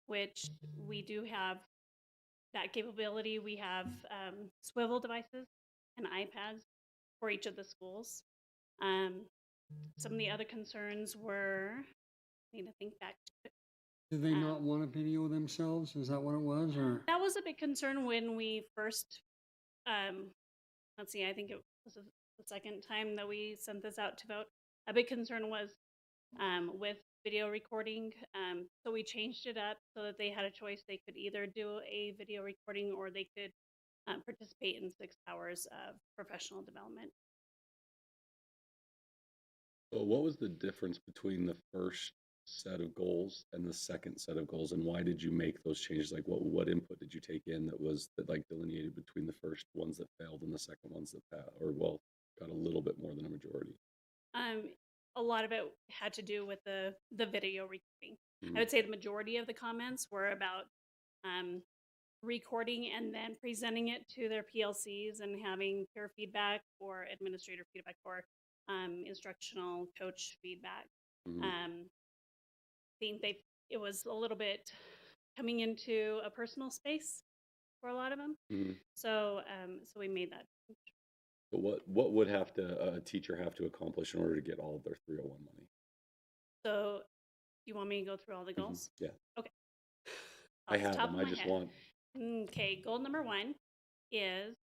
which we do have that capability. We have swivel devices and iPads for each of the schools. Some of the other concerns were, I need to think back to it. Do they not want to video themselves? Is that what it was? Or That was a big concern when we first, let's see, I think it was the second time that we sent this out to vote. a big concern was with video recording. So we changed it up so that they had a choice. They could either do a video recording or they could participate in 6 hours of professional development. So what was the difference between the first set of goals and the second set of goals, and why did you make those changes? Like what input did you take in that like delineated between the first ones that failed and the second ones that passed, or well, got a little bit more than a majority? A lot of it had to do with the video recording. Mhm. I would say the majority of the comments were about recording and then presenting it to their PLCs and having peer feedback or administrator feedback or instructional coach feedback. Mhm. Think it was a little bit coming into a personal space for a lot of them. Mhm. So we made that. But what would a teacher have to accomplish in order to get all of their 301 money? So do you want me to go through all the Mhm. goals? Yeah, Okay. I Off the have top them. of I my just head. want. Okay, goal number 1 is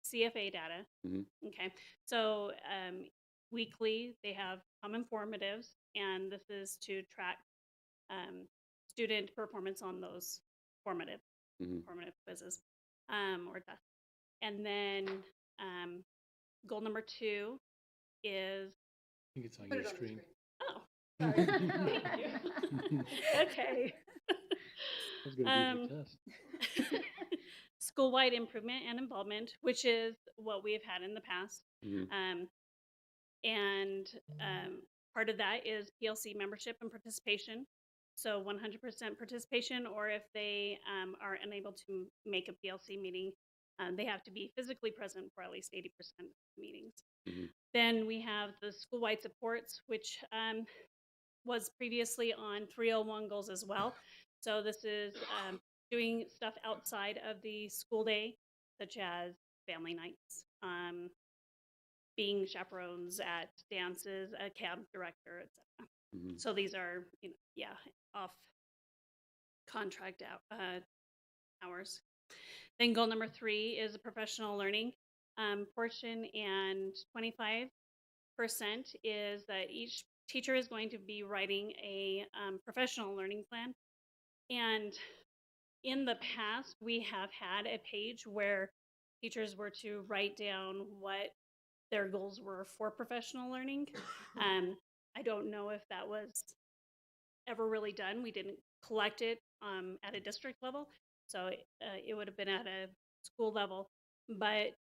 CFA data. Mhm. Okay, so weekly they have common formatives, and this is to track student performance on those formative Mhm. quizzes or tests. And then goal number 2 is I think it's on your screen. oh, sorry, thank you. Okay. That's gonna be the test. School-wide improvement and involvement, which is what we have had in the past. Mhm. And part of that is PLC membership and participation. So 100% participation, or if they are unable to make a PLC meeting, they have to be physically present for at least 80% of meetings. Mhm. Then we have the school-wide supports, which was previously on 301 goals as well. So this is doing stuff outside of the school day, such as family nights, being chaperones at dances, a camp director, etc. Mhm. So these are, off contract hours. Then goal number 3 is a professional learning portion, and 25% is that each teacher is going to be writing a professional learning plan. And in the past, we have had a page where teachers were to write down what their goals were for professional learning. I don't know if that was ever really done. We didn't collect it at a district level, so it would have been at a school level. But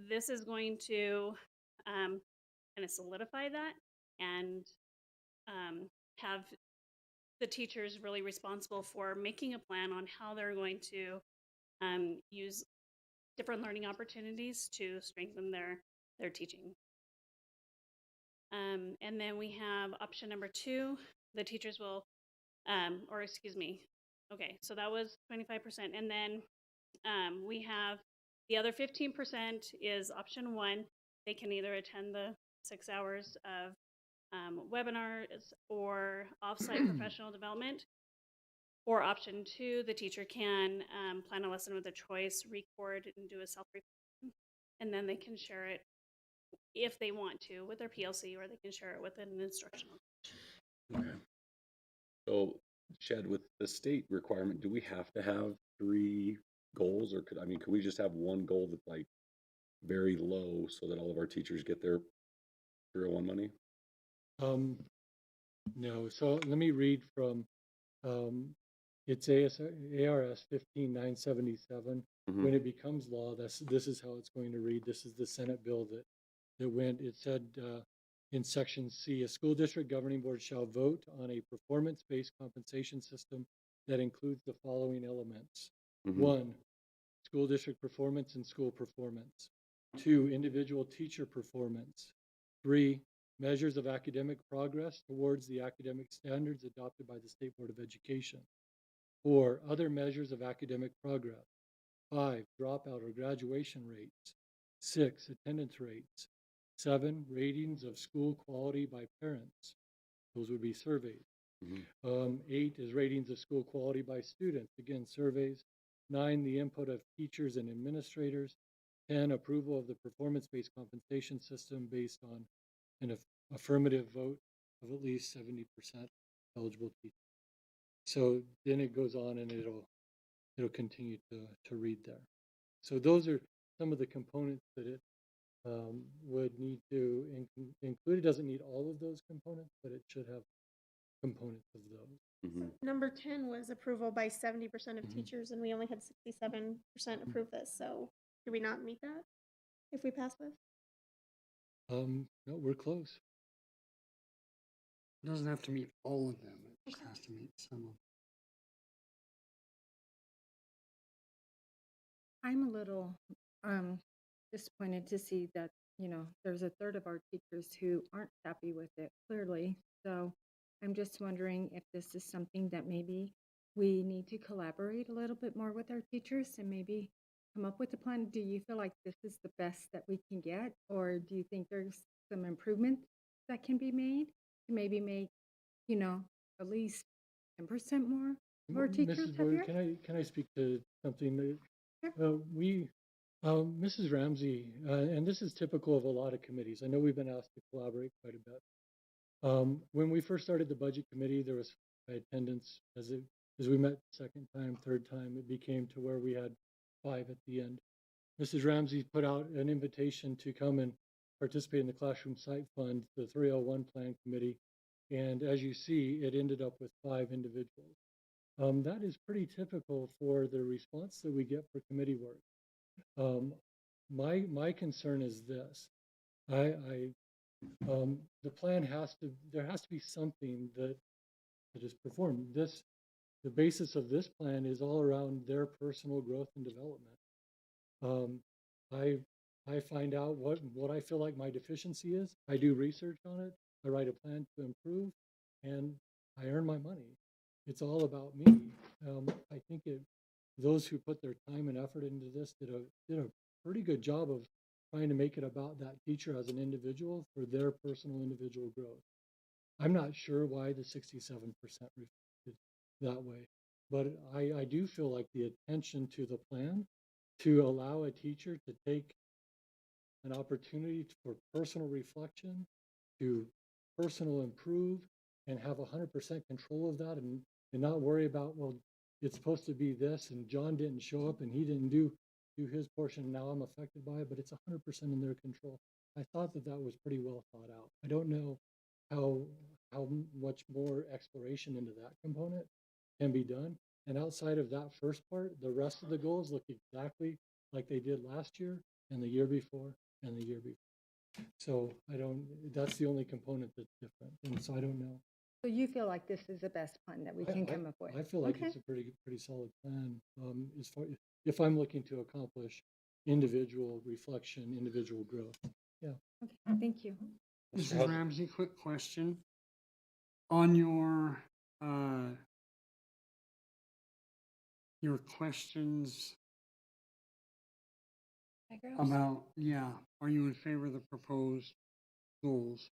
this is going to kind of solidify that and have the teachers really responsible for making a plan on how they're going to use different learning opportunities to strengthen their teaching. And then we have option number 2. The teachers will, or excuse me, okay, so that was 25%. And then we have the other 15% is option 1. They can either attend the 6 hours of webinars or offsite professional development. Or option 2, the teacher can plan a lesson with a choice, record, and do a self-reflection. And then they can share it if they want to with their PLC, or they can share it with an instructional coach. Okay. So, Chad, with the state requirement, do we have to have 3 goals, or could we just have one goal that's like very low so that all of our teachers get their 301 money? No. So let me read from it's ARS 15977. Mhm. When it becomes law, this is how it's going to read. This is the Senate bill that went. It said in section C, a school district governing board shall vote on a performance-based compensation system that includes the following elements. Mhm. 1, school district performance and school performance. 2, individual teacher performance. 3, measures of academic progress towards the academic standards adopted by the State Board of Education. 4, other measures of academic progress. 5, dropout or graduation rates. 6, attendance rates. 7, ratings of school quality by parents. Those would be surveys. Mhm. 8 is ratings of school quality by students. Again, surveys. 9, the input of teachers and administrators. 10, approval of the performance-based compensation system based on an affirmative vote of at least 70% eligible teachers. So then it goes on and it'll continue to read there. So those are some of the components that it would need to include. It doesn't need all of those components, but it should have components of those. Number 10 was approval by 70% of Mhm. teachers, and we only had 67% approve this. So do we not meet that if we pass this? No, we're close. It doesn't have to meet all of them, it just has to meet some of them. I'm a little disappointed to see that, there's a third of our teachers who aren't happy with it, clearly. So I'm just wondering if this is something that maybe we need to collaborate a little bit more with our teachers and maybe come up with a plan. Do you feel like this is the best that we can get? Or do you think there's some improvement that can be made to maybe make, at least 10% more of our teachers Mrs. Boyd, happier? can I speak to something that Sure. Mrs. Ramsey, and this is typical of a lot of committees. I know we've been asked to collaborate quite a bit. When we first started the budget committee, there was attendance as we met second time, third time, it became to where we had 5 at the end. Mrs. Ramsey put out an invitation to come and participate in the Classroom Site Fund, the 301 Plan Committee, and as you see, it ended up with 5 individuals. That is pretty typical for the response that we get for committee work. My concern is this: the plan there has to be something that is performed. The basis of this plan is all around their personal growth and development. I find out what I feel like my deficiency is. I do research on it. I write a plan to improve, and I earn my money. It's all about me. I think those who put their time and effort into this did a pretty good job of trying to make it about that teacher as an individual for their personal individual growth. I'm not sure why the 67% reflected that way, but I do feel like the attention to the plan to allow a teacher to take an opportunity for personal reflection, to personal improve, and have 100% control of that, and not worry about, well, it's supposed to be this, and John didn't show up, and he didn't do his portion, and now I'm affected by it, but it's 100% in their control. I thought that was pretty well thought out. I don't know how much more exploration into that component can be done. And outside of that first part, the rest of the goals look exactly like they did last year and the year before and the year before. So that's the only component that's different. And so I don't know. So you feel like this is the best plan that we can come up with? I feel like it's a pretty solid plan. As far if I'm looking to accomplish individual reflection, individual growth. Yeah. Okay, thank you. Mrs. Ramsey, quick question. On your questions about, are you in favor of the proposed goals?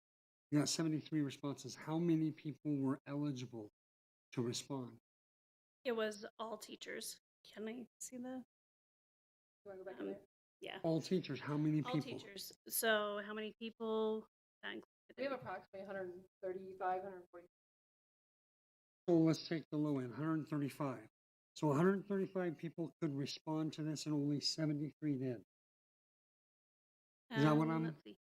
You got 73 responses. How many people were eligible to respond? It was all teachers. Can I see the? Yeah. All teachers. How many people? All teachers. So how many people? We have approximately 135, 140. So let's take the low end, 135. So 135 people could respond to this and only 73 did. Is that what I'm Let's see.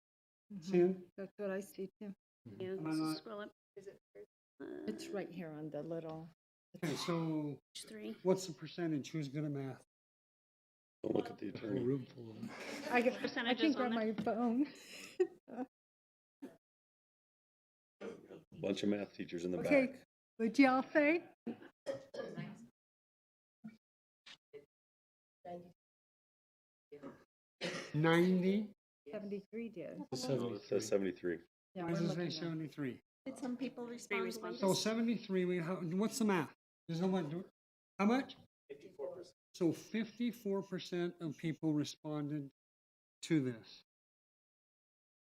seeing? That's what I see too. Yeah, Am I not- scroll up. Is it? It's right here on the little. Okay, so Page 3. what's the percentage? Who's good at math? Don't look at the A whole attorney. room full of them. I Percentages can grab on my phone. A bunch of math teachers in the Okay, back. what'd y'all say? 90? 73 did. It says 73. Yeah, Why we're does it looking say at- 73? Did some people respond? responses. So 73, what's the math? There's no one, how much? 54%. So 54% of people responded to this.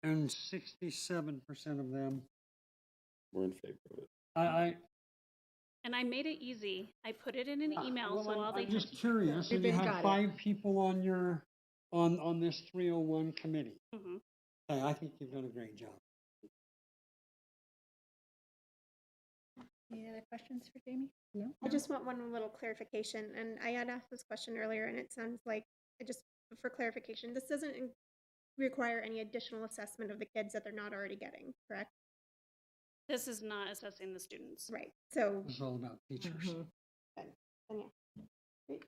And 67% of them, We're in favor of it. And I made it easy. I put it in an email, well, so all they I'm just curious, We've and you been have got it. 5 people on your, on this 301 committee. Mhm. I think you've done a great job. Any other questions for Jamie? No? I just want one little clarification, and I had asked this question earlier, and it sounds like, for clarification, this doesn't require any additional assessment of the kids that they're not already getting, correct? This is not assessing the students. Right, so, It's all about teachers. then yeah. Great.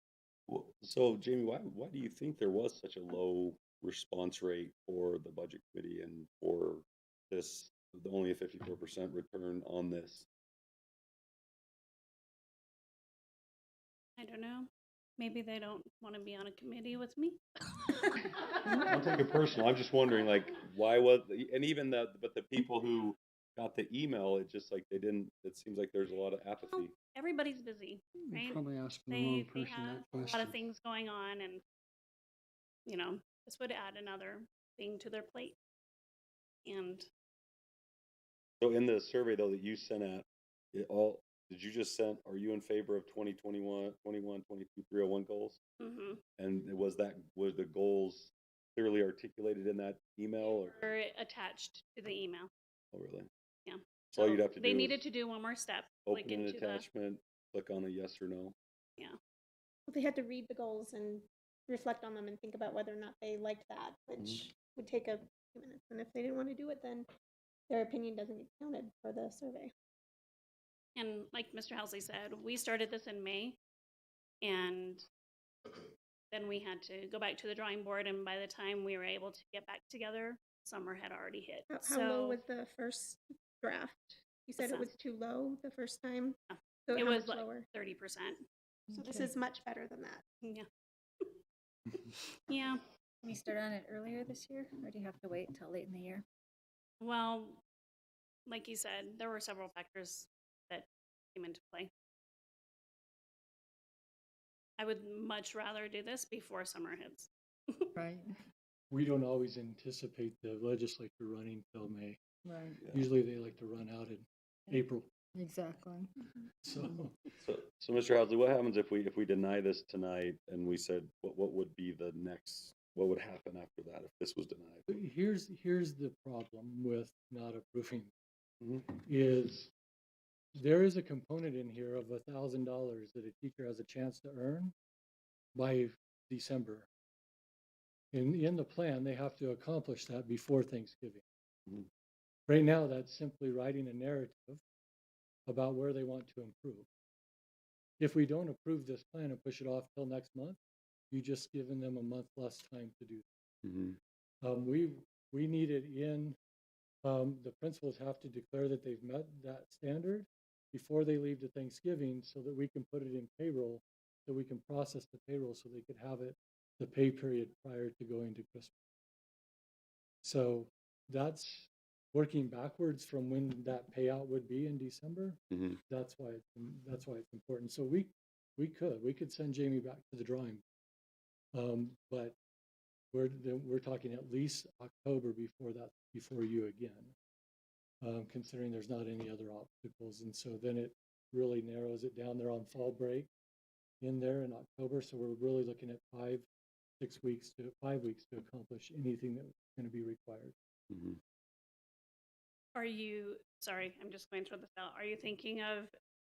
Well, so Jamie, why do you think there was such a low response rate for the budget committee and for this, only a 54% return on this? I don't know. Maybe they don't want to be on a committee with me. Don't take it personal. I'm just wondering, like, why was, and even but the people who got the email, it just like they didn't, it seems like there's a lot of apathy. Everybody's busy, You're right? probably asking the wrong They person have that a lot question. of things going on, and this would add another thing to their plate. And So in the survey though that you sent out, did you just send, are you in favor of 2021, 22, 301 goals? mhm. And was the goals clearly articulated in that email or? Or attached to the email. Oh, really? Yeah. So all you'd have to They do needed is to do one more step. open Click an into the, attachment, click on a yes or no. yeah. They had to read the goals and reflect on them and think about whether or not they liked that, which would take a few minutes. And if they didn't want to do it, then their opinion doesn't get counted for the survey. And like Mr. Housley said, we started this in May, and then we had to go back to the drawing board, and by the time we were able to get back together, summer had already hit. How low was the first draft? You said What's it that? was too low the first time? Yeah. So It how was much like lower? 30%. So this Okay. is much better than that. Yeah. Yeah. Can we start on it earlier this year, or do you have to wait until late in the year? Well, like you said, there were several factors that came into play. I would much rather do this before summer hits. Right, We don't always anticipate the legislature running till May. right, Usually they like to run out in April, exactly. so. So Mr. Housley, what happens if we deny this tonight and we said, what would be the next, what would happen after that if this was denied? But here's the problem with not approving, Mhm. is there is a component in here of $1,000 that a teacher has a chance to earn by December. In the plan, they have to accomplish that before Thanksgiving. Mhm. Right now, that's simply writing a narrative about where they want to improve. If we don't approve this plan and push it off till next month, you just given them a month less time to do. Mhm. We need it in, the principals have to declare that they've met that standard before they leave to Thanksgiving so that we can put it in payroll, so we can process the payroll so they could have it the pay period prior to going to Christmas. So that's working backwards from when that payout would be in December. Mhm. That's why it's important. So we could send Jamie back to the drawing. But we're talking at least October before you again, considering there's not any other obstacles. And so then it really narrows it down. They're on fall break in there in October. So we're really looking at 5 weeks to accomplish anything that's going to be required. Mhm. Are you, sorry, I'm just going to throw this out. Are you thinking of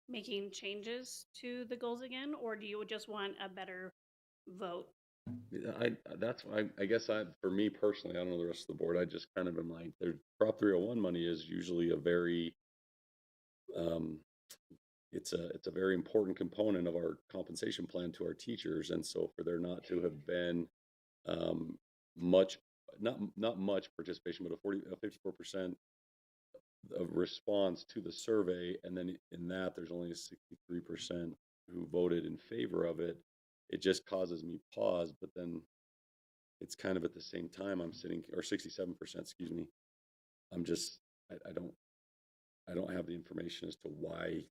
making changes to the goals again, or do you just want a better vote? That's why I guess for me personally, I don't know the rest of the board. I just kind of am like, Prop 301 money is usually a very, it's a very important component of our compensation plan to our teachers, and so for there not to have been much, not much participation, but a 54% of response to the survey, and then in that there's only a 63% who voted in favor of it. It just causes me pause, but then it's kind of at the same time I'm sitting, or 67%, excuse me. I'm just, I don't have the information as to why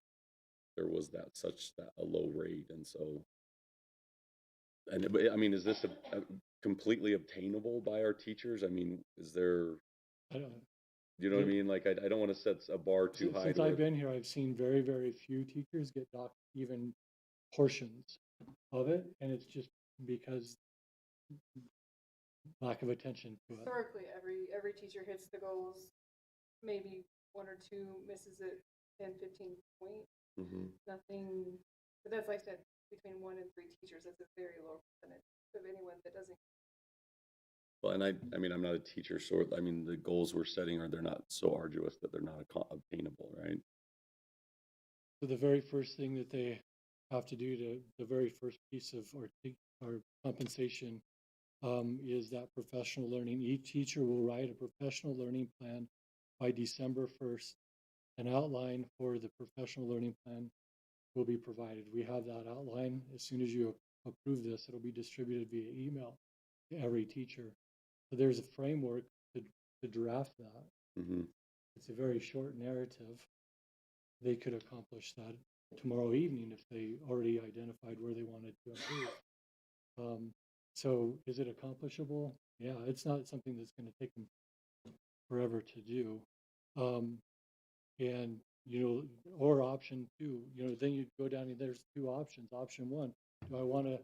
there was a low rate. And so, I mean, is this a completely obtainable by our teachers? I mean, is there, I don't, you know what I mean? Like, I don't want to set a bar too high. Since I've been here, I've seen very, very few teachers get docked even portions of it, and it's just because lack of attention to it. Historically, every teacher hits the goals, maybe one or two misses it 10, 15 point, Mm-hmm. nothing, but that's like I said, between 1 and 3 teachers, that's a very low percentage of anyone that doesn't. Well, and I mean, I'm not a teacher, so I mean, the goals we're setting they're not so arduous that they're not obtainable, right? So the very first thing that they have to do the very first piece of our compensation is that professional learning. Each teacher will write a professional learning plan by December 1st. An outline for the professional learning plan will be provided. We have that outline. As soon as you approve this, it'll be distributed via email to every teacher. So there's a framework to draft that. Mm-hmm. It's a very short narrative. They could accomplish that tomorrow evening if they already identified where they wanted to improve. So is it accomplishable? Yeah, it's not something that's going to take them forever to do. And, you know, or option two, you know, then you go down and there's two options. Option one, do I want to,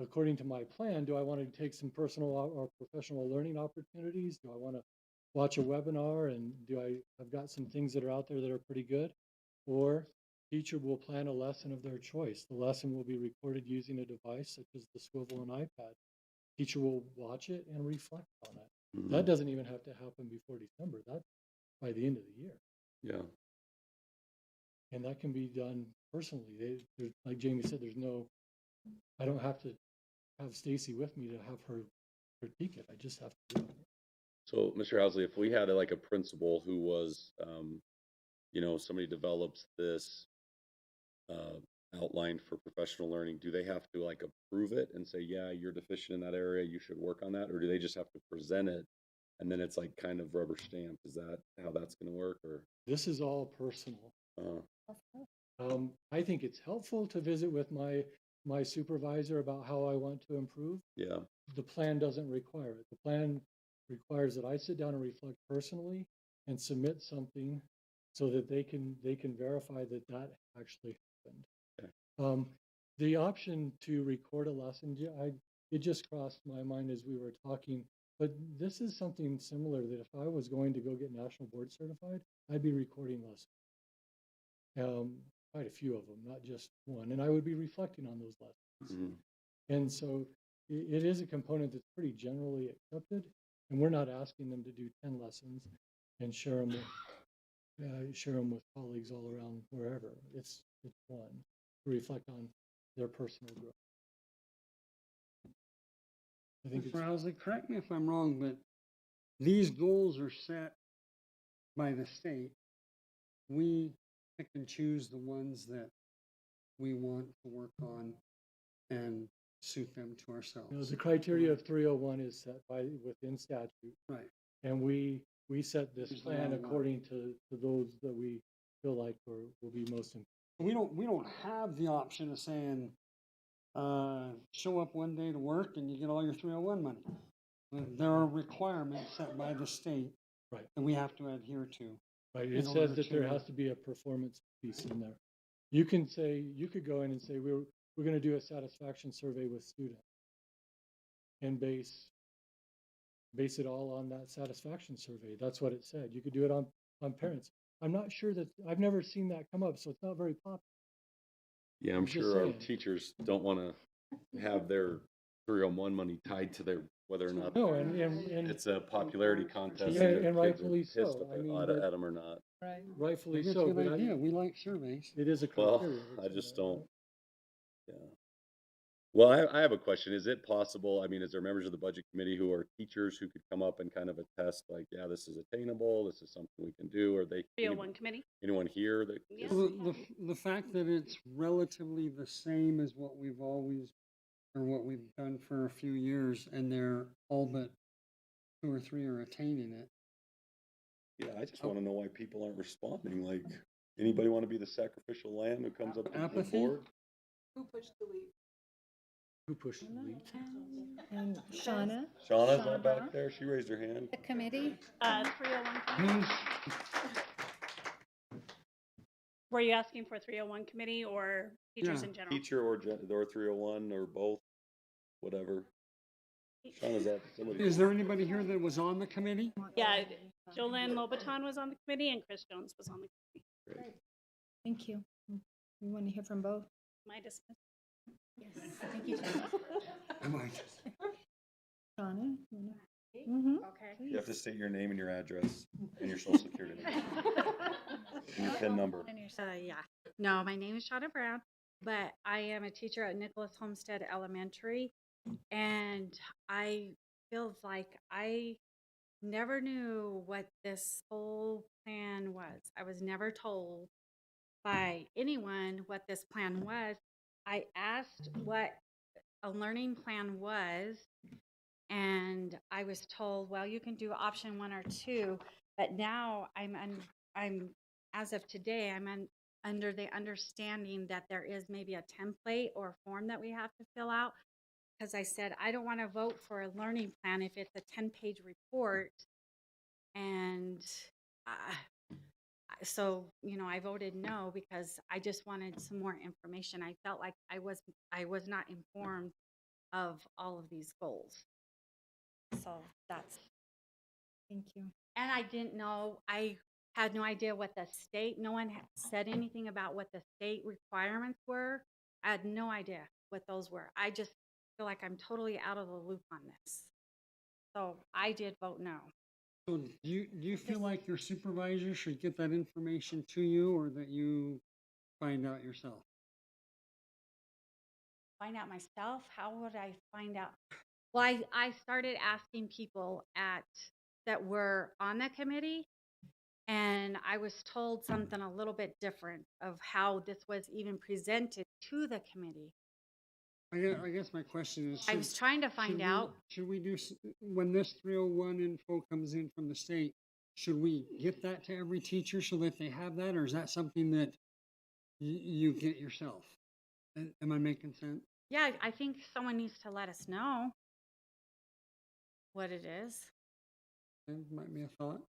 according to my plan, do I want to take some personal or professional learning opportunities? Do I want to watch a webinar and I've got some things that are out there that are pretty good? Or teacher will plan a lesson of their choice. The lesson will be recorded using a device such as the swivel and iPad. Teacher will watch it and reflect on it. Mm-hmm. That doesn't even have to happen before December. That's by the end of the year. Yeah. And that can be done personally. Like Jamie said, I don't have to have Stacy with me to have her critique it. I just have to do it. So, Mr. Housley, if we had a principal who was, you know, somebody develops this outline for professional learning, do they have to approve it and say, yeah, you're deficient in that area, you should work on that? Or do they just have to present it and then it's kind of rubber stamped? Is that how that's going to work? Or this is all personal. I think it's helpful to visit with my supervisor about how I want to improve. Yeah. The plan doesn't require it. The plan requires that I sit down and reflect personally and submit something so that they can verify that actually happened. Okay. The option to record a lesson, it just crossed my mind as we were talking. But this is something similar that if I was going to go get national board certified, I'd be recording lessons. Quite a few of them, not just one. And I would be reflecting on those lessons. Mm-hmm. And so it is a component that's pretty generally accepted. And we're not asking them to do 10 lessons and share them with colleagues all around wherever. It's one to reflect on their personal growth. I think Mr. Housley, correct me if I'm wrong, but these goals are set by the state. We pick and choose the ones that we want to work on and suit them to ourselves. You know, the criteria of 301 is set within statute. Right. And we set this Use the plan wrong one. according to those that we feel like will be most important. We don't have the option of saying, show up one day to work and you get all your 301 money. There are requirements set by the state Right. that we have to adhere to. Right. in It order says that there to- has to be a performance piece in there. You could go in and say, we're going to do a satisfaction survey with students and base it all on that satisfaction survey. That's what it said. You could do it on parents. I'm not sure that I've never seen that come up, so it's not very popular. Yeah, I'm Just sure our saying. teachers don't want to have their 301 money tied to their whether or not No, and it's a popularity contest. Yeah, their and kids are rightfully pissed so. at I mean, at but- them or not. right, rightfully Maybe it's so. a good But idea. We like surveys. it is a Well, criteria. I just don't. Yeah. Well, I have a question. Is it possible? I mean, is there members of the budget committee who are teachers who could come up and kind of attest, like, yeah, this is attainable, this is something we can do? Or they 301 committee. anyone here that? Yeah. is- Well, the fact that it's relatively the same as what we've done for a few years, and they're all but 2 or 3 are attaining it. Yeah, I just want to know why people aren't responding. Like, anybody want to be the sacrificial lamb who comes up to the Apathy? board? Who pushed the lead? Who pushed the lead? And Shauna? Shauna's not back there. She raised her hand. The committee? 301 committee. Were you asking for 301 committee or teachers Yeah. in general? Teacher or 301 or both, whatever. Shauna's at somebody. Is there anybody here that was on the committee? Yeah, Jolene Lobaton was on the committee and Chris Jones was on the committee. Thank you. We want to hear from both. My dismiss. Yes, thank you, Jen. Am I just- Donna? Mm-hmm. Okay. You have to state your name and your address and your social security number and your PIN number. Yeah. No, my name is Shauna Brown, but I am a teacher at Nicholas Homestead Elementary, and I feels like I never knew what this whole plan was. I was never told by anyone what this plan was. I asked what a learning plan was, and I was told, well, you can do option 1 or 2, but now I'm as of today, under the understanding that there is maybe a template or form that we have to fill out, because I said I don't want to vote for a learning plan if it's a 10-page report. And so, I voted no because I just wanted some more information. I felt like I was not informed of all of these goals. So that's, Thank you. and I didn't know, I had no idea what the state, no one had said anything about what the state requirements were. I had no idea what those were. I just feel like I'm totally out of the loop on this. So I did vote no. So do you feel like your supervisor should get that information to you, or that you find out yourself? Find out myself? How would I find out? Well, I started asking people that were on the committee, and I was told something a little bit different of how this was even presented to the committee. I guess my question is, I was trying to find out. Should we do, when this 301 info comes in from the state, should we get that to every teacher so that they have that, or is that something that you get yourself? Am I making sense? Yeah, I think someone needs to let us know what it is. That might be a thought.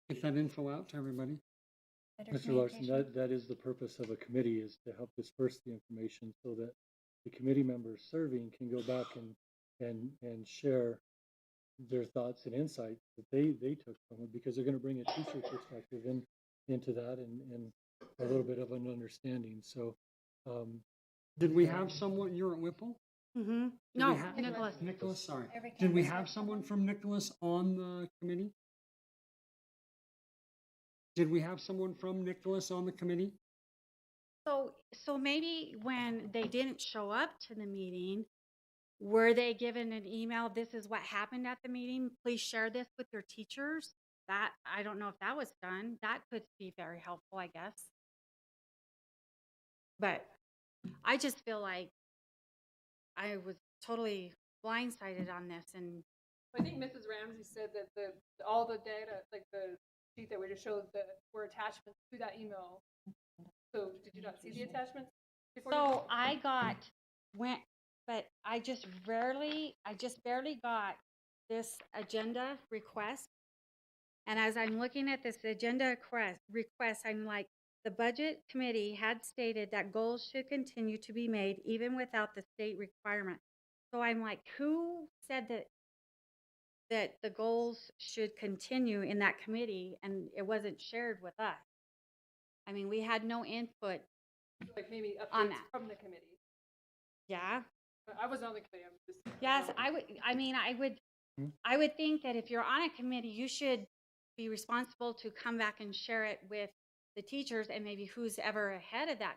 Get that info out to everybody. Better Mr. Larson, communication. that is the purpose of a committee, is to help disperse the information so that the committee members serving can go back and share their thoughts and insights that they took from it, because they're going to bring a teacher perspective into that and a little bit of an understanding. So, Did we have someone, you're at Whipple? Mm-hmm. Did No, we have- Nicholas. Nicholas, sorry. Every Did we campus have has someone someone? from Nicholas on the committee? Did we have someone from Nicholas on the committee? So maybe when they didn't show up to the meeting, were they given an email? This is what happened at the meeting. Please share this with your teachers. That, I don't know if that was done. That could be very helpful, I guess. But I just feel like I was totally blindsided on this, and I think Mrs. Ramsey said that all the data, like the sheet that we just showed, that were attachments to that email. So did you not see the attachments before? so but I just barely got this agenda request. And as I'm looking at this agenda request, I'm like, the budget committee had stated that goals should continue to be made even without the state requirement. So I'm like, who said that the goals should continue in that committee, and it wasn't shared with us? I mean, we had no input. Like maybe on updates that. from the committee. Yeah. I was on the committee. I'm just. Yes, I would think that if you're on a committee, you should be responsible to come back and share it with the teachers, and maybe who's ever ahead of that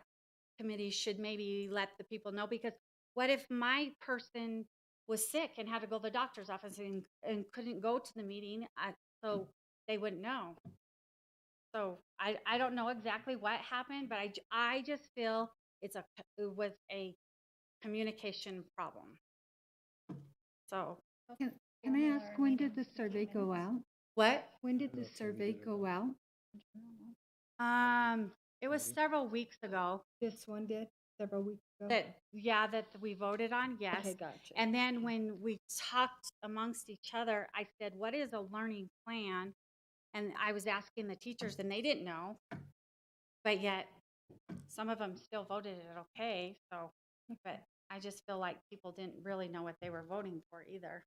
committee should maybe let the people know, because what if my person was sick and had to go to the doctor's office and couldn't go to the meeting, so they wouldn't know. So I don't know exactly what happened, but I just feel it was a communication problem. So Can I ask, when did the survey go out? what? When did the survey go out? It was several weeks ago This one did, several weeks ago? that we voted on, yes. Okay, gotcha. And then when we talked amongst each other, I said, what is a learning plan? And I was asking the teachers, and they didn't know. But yet, some of them still voted it okay. So, but I just feel like people didn't really know what they were voting for either.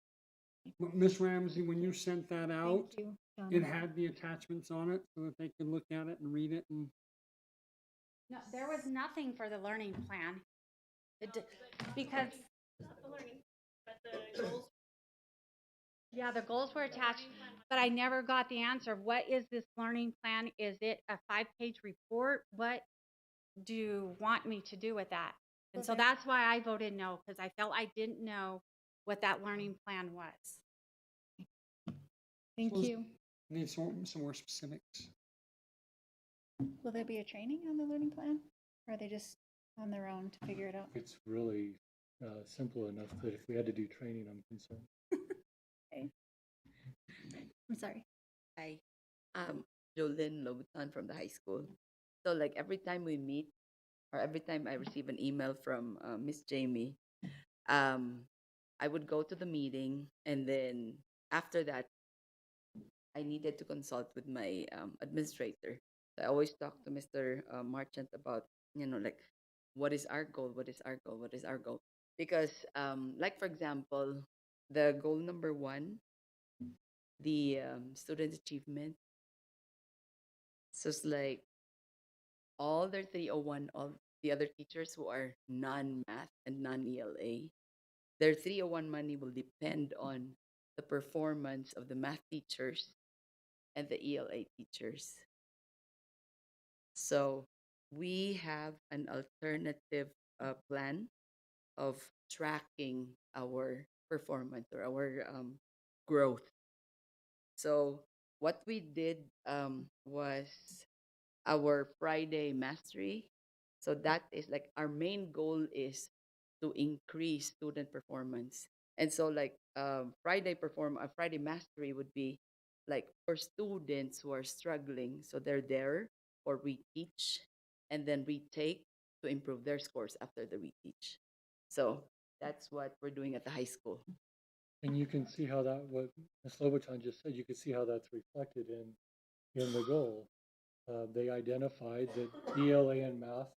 Miss Ramsey, when you sent that out, Thank you, it Donna. had the attachments on it so that they could look at it and read it and No, there was nothing for the learning plan. Because, Not the learning, but the goals. yeah, the goals were attached, but I never got the answer. What is this learning plan? Is it a 5-page report? What do you want me to do with that? And so Okay. that's why I voted no, because I felt I didn't know what that learning plan was. Thank Well, you. Need some more specifics. Will there be a training on the learning plan? Or are they just on their own to figure it out? It's really simple enough that if we had to do training, I'm concerned. Okay. I'm sorry. Hi, Jolyn Lobutan from the high school. So like every time we meet, or every time I receive an email from Miss Jamie, I would go to the meeting, and then after that, I needed to consult with my administrator. I always talk to Mr. Marchant about, like, what is our goal? What is our goal? What is our goal? Because, like, for example, the goal number 1, the student achievement. So it's like all their 301, all the other teachers who are non-math and non-ELA, their 301 money will depend on the performance of the math teachers and the ELA teachers. So we have an alternative plan of tracking our performance or our growth. So what we did was our Friday mastery. So that is like our main goal is to increase student performance. And so like Friday mastery would be like for students who are struggling. So they're there for reteach and then retake to improve their scores after the reteach. So that's what we're doing at the high school. And you can see how that, what Ms. Lobutan just said, you can see how that's reflected in the goal. They identified that ELA and math,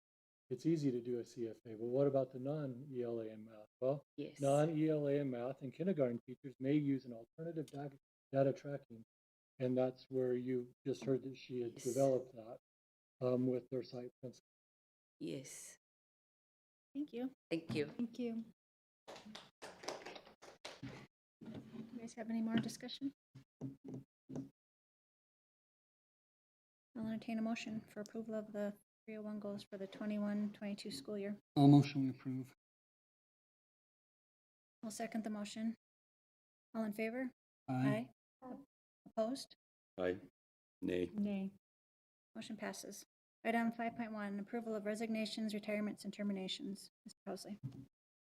it's easy to do a CFA, but what about the non-ELA and math? Well, Yes. non-ELA and math and kindergarten teachers may use an alternative data tracking, and that's where you just heard that she had Yes. developed that with their site principal. Yes. Thank you. Thank you. Thank you. You guys have any more discussion? I'll entertain a motion for approval of the 301 goals for the 21-22 school year. All motion we approve. I'll second the motion. All in favor? Aye. Opposed? Aye. Nay. Nay. Motion passes. Item 5.1, approval of resignations, retirements, and terminations. Mr. Housley.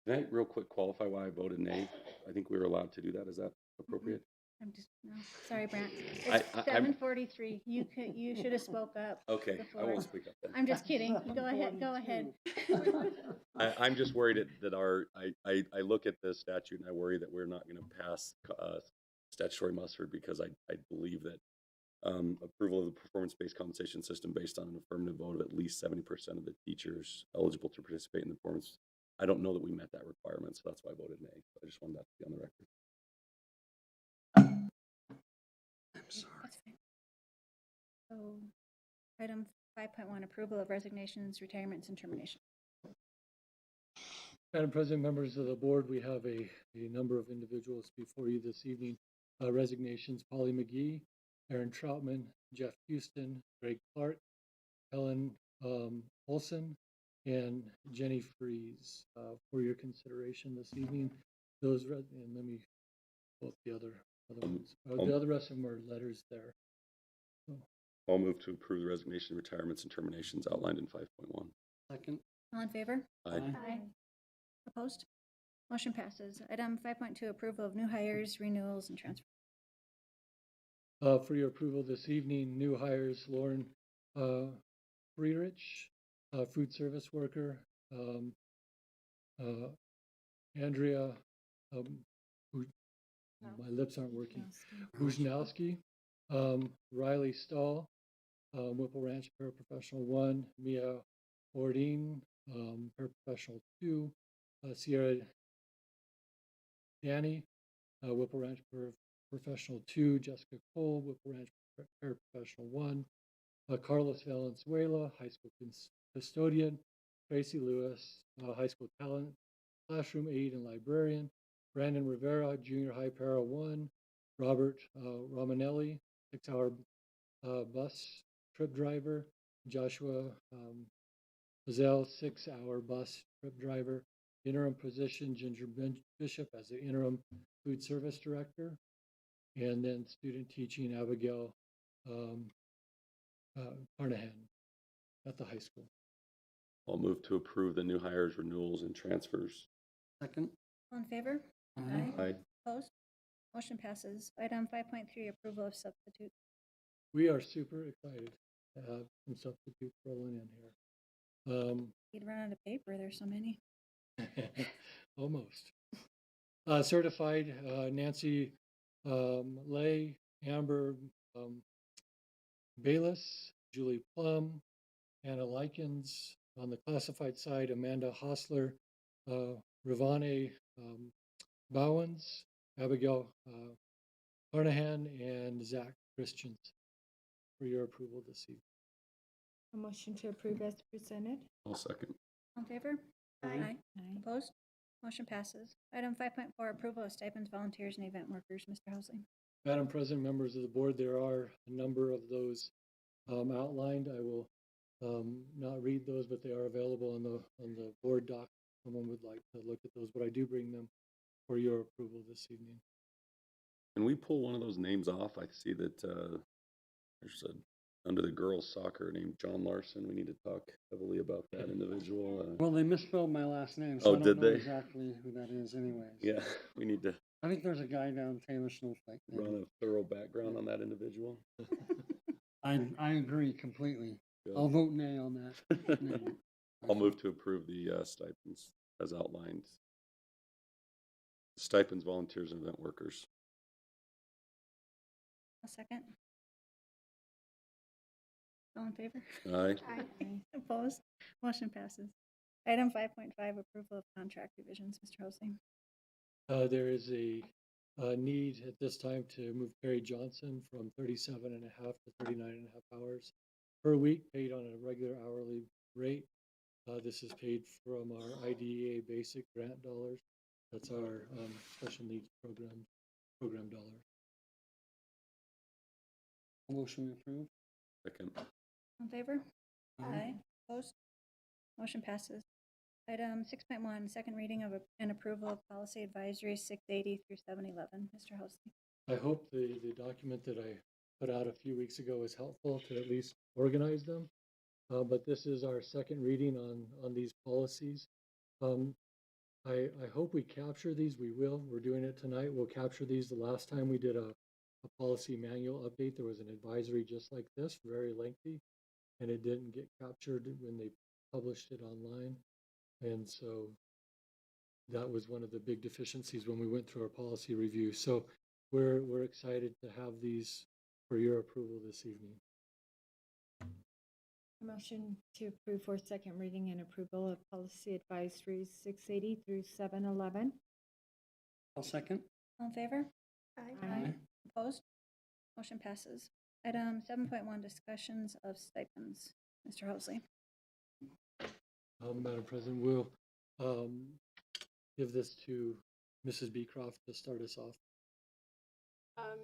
Can I real quick qualify why I voted nay? I think we were allowed to do that. Is that appropriate? I'm just, no, sorry, Brant. I- It's I'm- 7:43. You should have spoke up. Okay, I before. won't speak up then. I'm just kidding. Go ahead, go ahead. I'm just worried that I look at the statute and I worry that we're not going to pass statutory muster because I believe that approval of the performance-based compensation system based on an affirmative vote of at least 70% of the teachers eligible to participate in the performance. I don't know that we met that requirement, so that's why I voted nay. I just wanted that to be on the record. I'm sorry. That's fine. So, item 5.1, approval of resignations, retirements, and termination. Madam President, members of the board, we have a number of individuals before you this evening. Resignations: Polly McGee, Aaron Troutman, Jeff Houston, Greg Clark, Helen Olson, and Jenny Freeze for your consideration this evening. Those, and let me pull up the other ones. The other rest of them are letters there. So, I'll move to approve the resignation, retirements, and terminations outlined in 5.1. Second. All in favor? Aye. Aye. Opposed? Motion passes. Item 5.2, approval of new hires, renewals, and transfers. For your approval this evening, new hires: Lauren Friedrich, food service worker, Andrea, my lips aren't working, Buznowski, Riley Stahl, Whipple Ranch paraprofessional 1, Mia Ordine, paraprofessional 2, Sierra Danny, Whipple Ranch paraprofessional 2, Jessica Cole, Whipple Ranch paraprofessional 1, Carlos Valenzuela, high school custodian, Tracy Lewis, high school talent, classroom aide and librarian, Brandon Rivera, junior high para 1, Robert Romanelli, 6-hour bus trip driver, Joshua Mazel, 6-hour bus trip driver, interim position, Ginger Bishop as the interim food service director, and then student teaching, Abigail Carnahan at the high school. I'll move to approve the new hires, renewals, and transfers. Second. All in favor? Aye. Opposed? Motion passes. Item 5.3, approval of substitute. We are super excited to have some substitutes rolling in here. You'd run out of paper, there's so many. Almost. Certified Nancy Lay, Amber Bayless, Julie Plum, Anna Likens. On the classified side, Amanda Hostler, Ravane Bowens, Abigail Carnahan, and Zach Christians for your approval this evening. A motion to approve as presented. I'll second. All in favor? Aye. Opposed? Motion passes. Item 5.4, approval of stipends, volunteers, and event workers. Mr. Housley. Madam President, members of the board, there are a number of those outlined. I will not read those, but they are available on the board doc. Someone would like to look at those, but I do bring them for your approval this evening. Can we pull one of those names off? I see that there's under the girls soccer named John Larson. We need to talk heavily about that individual. Well, they misspelled my last name, Oh, so I don't did know they? exactly who that is anyways. Yeah, we need to I think there's a guy down Taylor Snowflake. run a thorough background on that individual. I agree completely. Good. I'll vote nay on that. name. I'll move to approve the stipends as outlined. Stipends, volunteers, and event workers. A second. All in favor? Aye. Opposed? Motion passes. Item 5.5, approval of contract revisions. Mr. Housley. There is a need at this time to move Carrie Johnson from 37.5 to 39.5 hours per week, paid on a regular hourly rate. This is paid from our IDEA basic grant dollars. That's our special needs program dollars. Motion approved. Second. All in favor? Aye. Opposed? Motion passes. Item 6.1, second reading of and approval of policy advisory 680 through 711. Mr. Housley. I hope the document that I put out a few weeks ago is helpful to at least organize them. But this is our second reading on these policies. I hope we capture these. We will. We're doing it tonight. We'll capture these. The last time we did a policy manual update, there was an advisory just like this, very lengthy, and it didn't get captured when they published it online. And so that was one of the big deficiencies when we went through our policy review. So we're excited to have these for your approval this evening. A motion to approve for second reading and approval of policy advisories 680 through 711. I'll second. All in favor? Aye. Opposed? Motion passes. Item 7.1, discussions of stipends. Mr. Housley. Madam President, we'll give this to Mrs. Beecroft to start us off.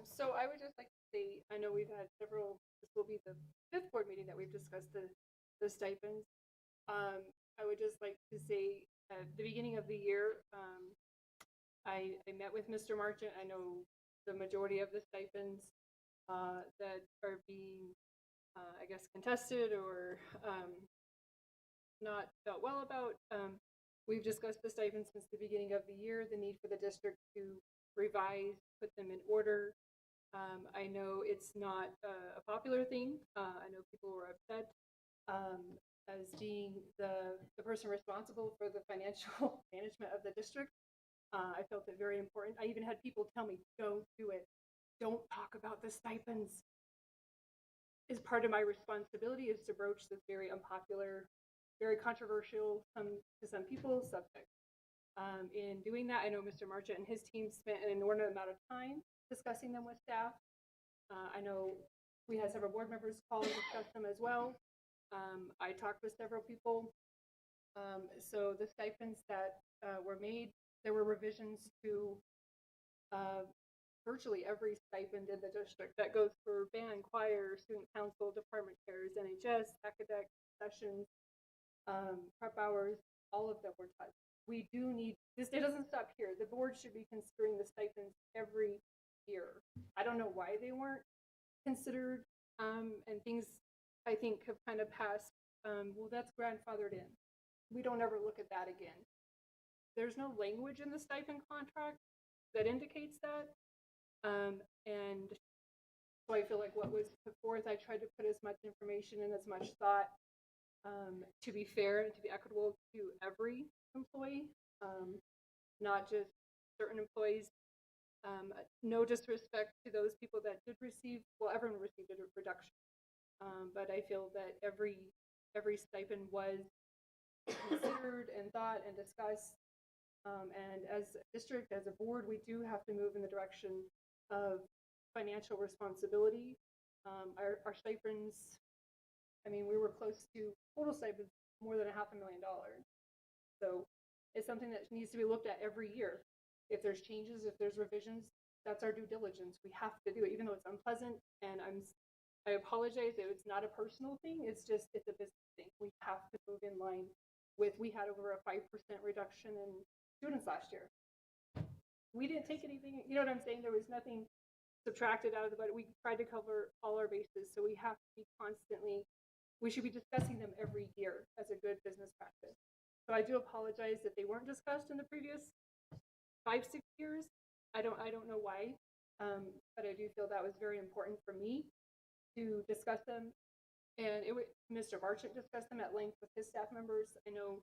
So I would just like to say, I know we've had several, this will be the 5th board meeting that we've discussed the stipends. I would just like to say at the beginning of the year, I met with Mr. Marchant. I know the majority of the stipends that are being, I guess, contested or not felt well about. We've discussed the stipends since the beginning of the year, the need for the district to revise, put them in order. I know it's not a popular thing. I know people were upset. As being the person responsible for the financial management of the district, I felt it very important. I even had people tell me, don't do it. Don't talk about the stipends. Is part of my responsibility is to broach this very unpopular, very controversial to some people subject. In doing that, I know Mr. Marchant and his team spent an inordinate amount of time discussing them with staff. I know we had several board members call and discuss them as well. I talked with several people. So the stipends that were made, there were revisions to virtually every stipend in the district. That goes for band, choir, student council, department chairs, NHS, academic sessions, prep hours, all of them were touched. We do need this. It doesn't stop here. The board should be considering the stipends every year. I don't know why they weren't considered, and things I think have kind of passed. Well, that's grandfathered in. We don't ever look at that again. There's no language in the stipend contract that indicates that. And so I feel like what was put forth, I tried to put as much information and as much thought to be fair and to be equitable to every employee, not just certain employees. No disrespect to those people that did receive, well, everyone received a reduction. But I feel that every stipend was considered and thought and discussed. And as a district, as a board, we do have to move in the direction of financial responsibility. Our stipends, I mean, we were close to total stipends more than $500,000. So it's something that needs to be looked at every year. If there's changes, if there's revisions, that's our due diligence. We have to do it, even though it's unpleasant. And I apologize if it's not a personal thing. It's a business thing. We have to move in line with. We had over a 5% reduction in students last year. We didn't take anything. You know what I'm saying? There was nothing subtracted out of the budget. We tried to cover all our bases. So we have to be constantly. We should be discussing them every year as a good business practice. So I do apologize that they weren't discussed in the previous 5-6 years. I don't know why, but I do feel that was very important for me to discuss them. And Mr. Marchant discussed them at length with his staff members. I know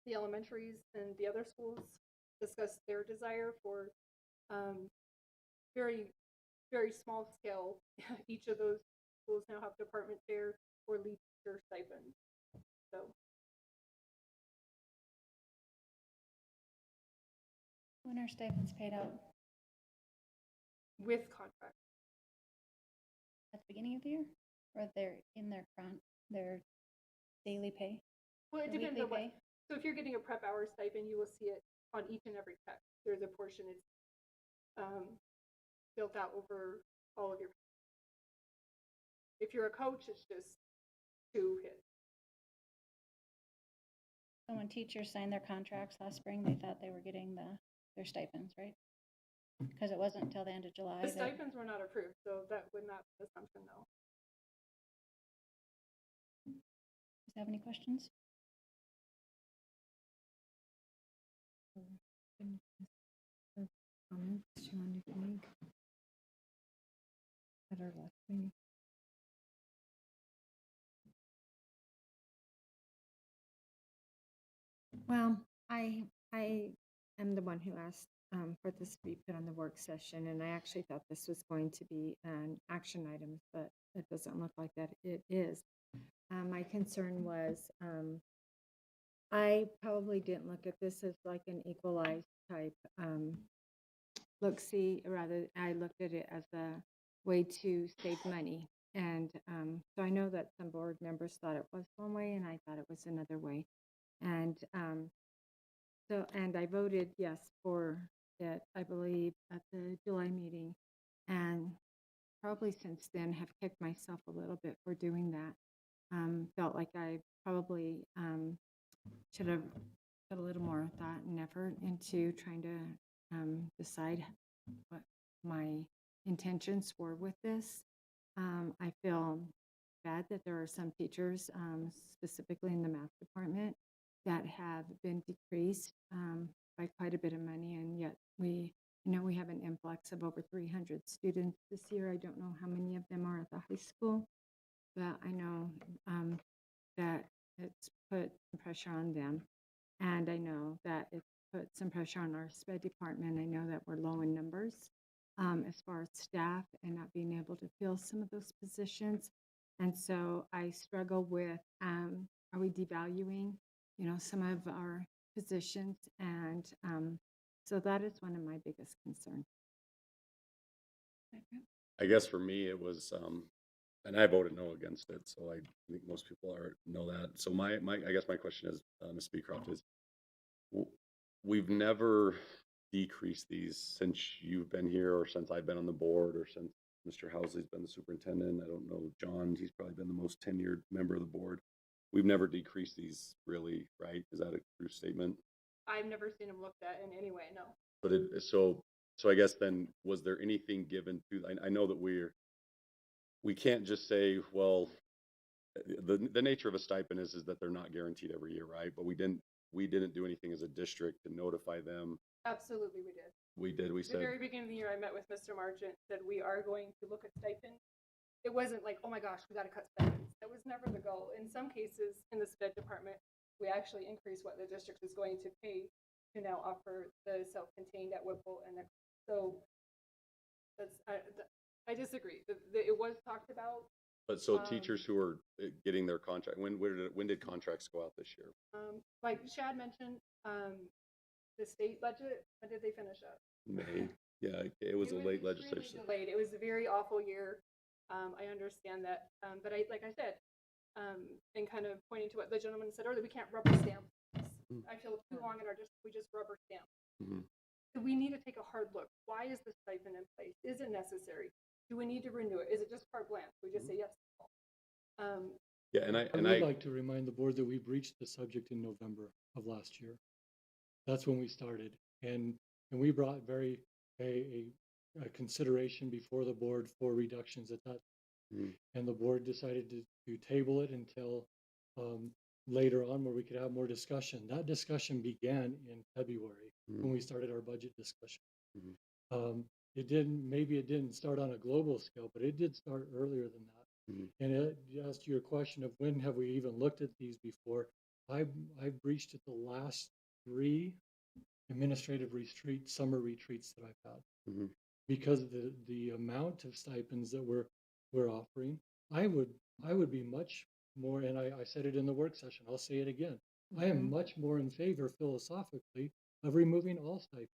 the elementaries and the other schools discussed their desire for very, very small scale. Each of those schools now have department chair or lead teacher stipend. So. When are stipends paid out? With contract. At the beginning of the year? Or they're in their daily pay? Well, it depends on what. So if you're getting a prep hour stipend, you will see it on each and every check. There's a portion it's built out over all of your. If you're a coach, it's just 2 hits. So when teachers signed their contracts last spring, they thought they were getting their stipends, right? Because it wasn't until the end of July. The stipends were not approved, so that would not be an assumption, though. Does have any questions? Comments you wanted to make at our last meeting? Well, I am the one who asked for this to be put on the work session, and I actually thought this was going to be an action item, but it doesn't look like that it is. My concern was I probably didn't look at this as like an equalized type look-see. Rather, I looked at it as a way to save money. And so I know that some board members thought it was one way, and I thought it was another way. And and I voted yes for it, I believe, at the July meeting. And probably since then have kicked myself a little bit for doing that. Felt like I probably should have put a little more thought and effort into trying to decide what my intentions were with this. I feel bad that there are some teachers, specifically in the math department, that have been decreased by quite a bit of money, and yet we have an influx of over 300 students this year. I don't know how many of them are at the high school, but I know that it's put some pressure on them, and I know that it's put some pressure on our SPED department. I know that we're low in numbers as far as staff and not being able to fill some of those positions, and so I struggle with are we devaluing some of our positions, and so that is one of my biggest concerns. I guess for me, it was And I voted no against it, so I think most people know that. So I guess my question is, Ms. Beecroft, is we've never decreased these since you've been here, or since I've been on the board, or since Mr. Housley's been the superintendent. I don't know, John, he's probably been the most tenured member of the board. We've never decreased these, really, right? Is that a true statement? I've never seen them looked at in any way, no. But so I guess then, was there anything given to, I know that we can't just say, well, the nature of a stipend is that they're not guaranteed every year, right? But we didn't do anything as a district to notify them. Absolutely, we did. We At said, the very beginning of the year, I met with Mr. Marchant, said we are going to look at stipends. It wasn't like, oh my gosh, we got to cut stipends. That was never the goal. In some cases, in the SPED department, we actually increase what the district is going to pay to now offer the self-contained at Whipple. And so that's, I disagree. It was talked about. but so teachers who are getting their contract, when did contracts go out this year? Like Shad mentioned, the state budget, when did they finish up? May. Yeah, it was a late legislation. Delayed. It was a very awful year. I understand that. But like I said, and kind of pointing to what the gentleman said earlier, we can't rubber stamp this. I feel too long in our district, we just rubber stamp. So we need to take a hard look. Why is the stipend in place? Is it necessary? Do we need to renew it? Is it just carte blanche? We just say yes. Yeah, and I would like to remind the board that we breached the subject in November of last year. That's when we started, and we brought a consideration before the board for reductions at that. And the board decided to table it until later on, where we could have more discussion. That discussion began in February when we started our budget discussion. Maybe it didn't start on a global scale, but it did start earlier than that. And as to your question of when have we even looked at these before, I breached at the last 3 administrative summer retreats that I've had, because of the amount of stipends that we're offering. I would be much more, and I said it in the work session, I'll say it again. I am much more in favor philosophically of removing all stipends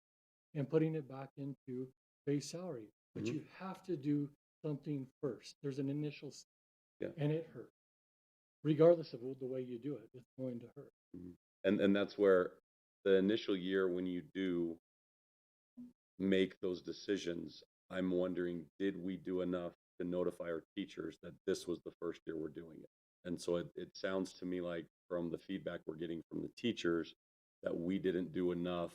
and putting it back into base salary. But you have to do something first. There's an initial step, and it hurts. Regardless of the way you do it, it's going to hurt. And that's where the initial year, when you do make those decisions, I'm wondering, did we do enough to notify our teachers that this was the first year we're doing it? And so it sounds to me like, from the feedback we're getting from the teachers, that we didn't do enough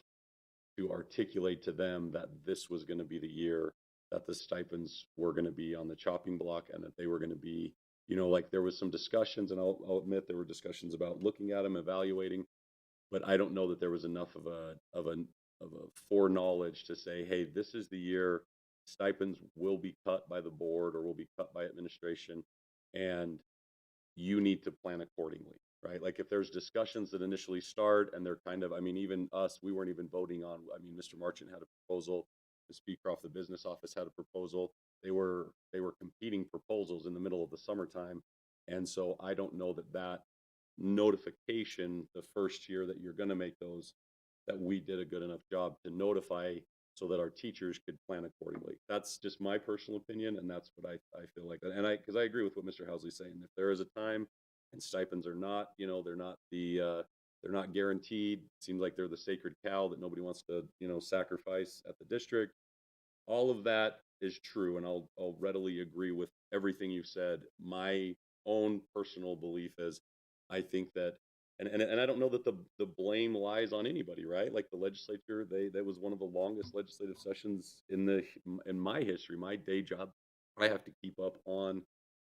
to articulate to them that this was going to be the year that the stipends were going to be on the chopping block, and that they were going to be, like, there was some discussions, and I'll admit there were discussions about looking at them, evaluating, but I don't know that there was enough of a foreknowledge to say, hey, this is the year stipends will be cut by the board or will be cut by administration, and you need to plan accordingly, right? Like, if there's discussions that initially start and they're kind of, even us, we weren't even voting on, Mr. Marchant had a proposal, Ms. Beecroft, the business office, had a proposal. They were competing proposals in the middle of the summertime. And so I don't know that notification the first year that you're going to make those, that we did a good enough job to notify so that our teachers could plan accordingly. That's just my personal opinion, and that's what I feel like. And because I agree with what Mr. Housley's saying. If there is a time, and stipends are not, they're not guaranteed. It seems like they're the sacred cow that nobody wants to, sacrifice at the district. All of that is true, and I'll readily agree with everything you've said. My own personal belief is, I think that, and I don't know that the blame lies on anybody, right? Like, the legislature, that was one of the longest legislative sessions in my history, my day job. I have to keep up on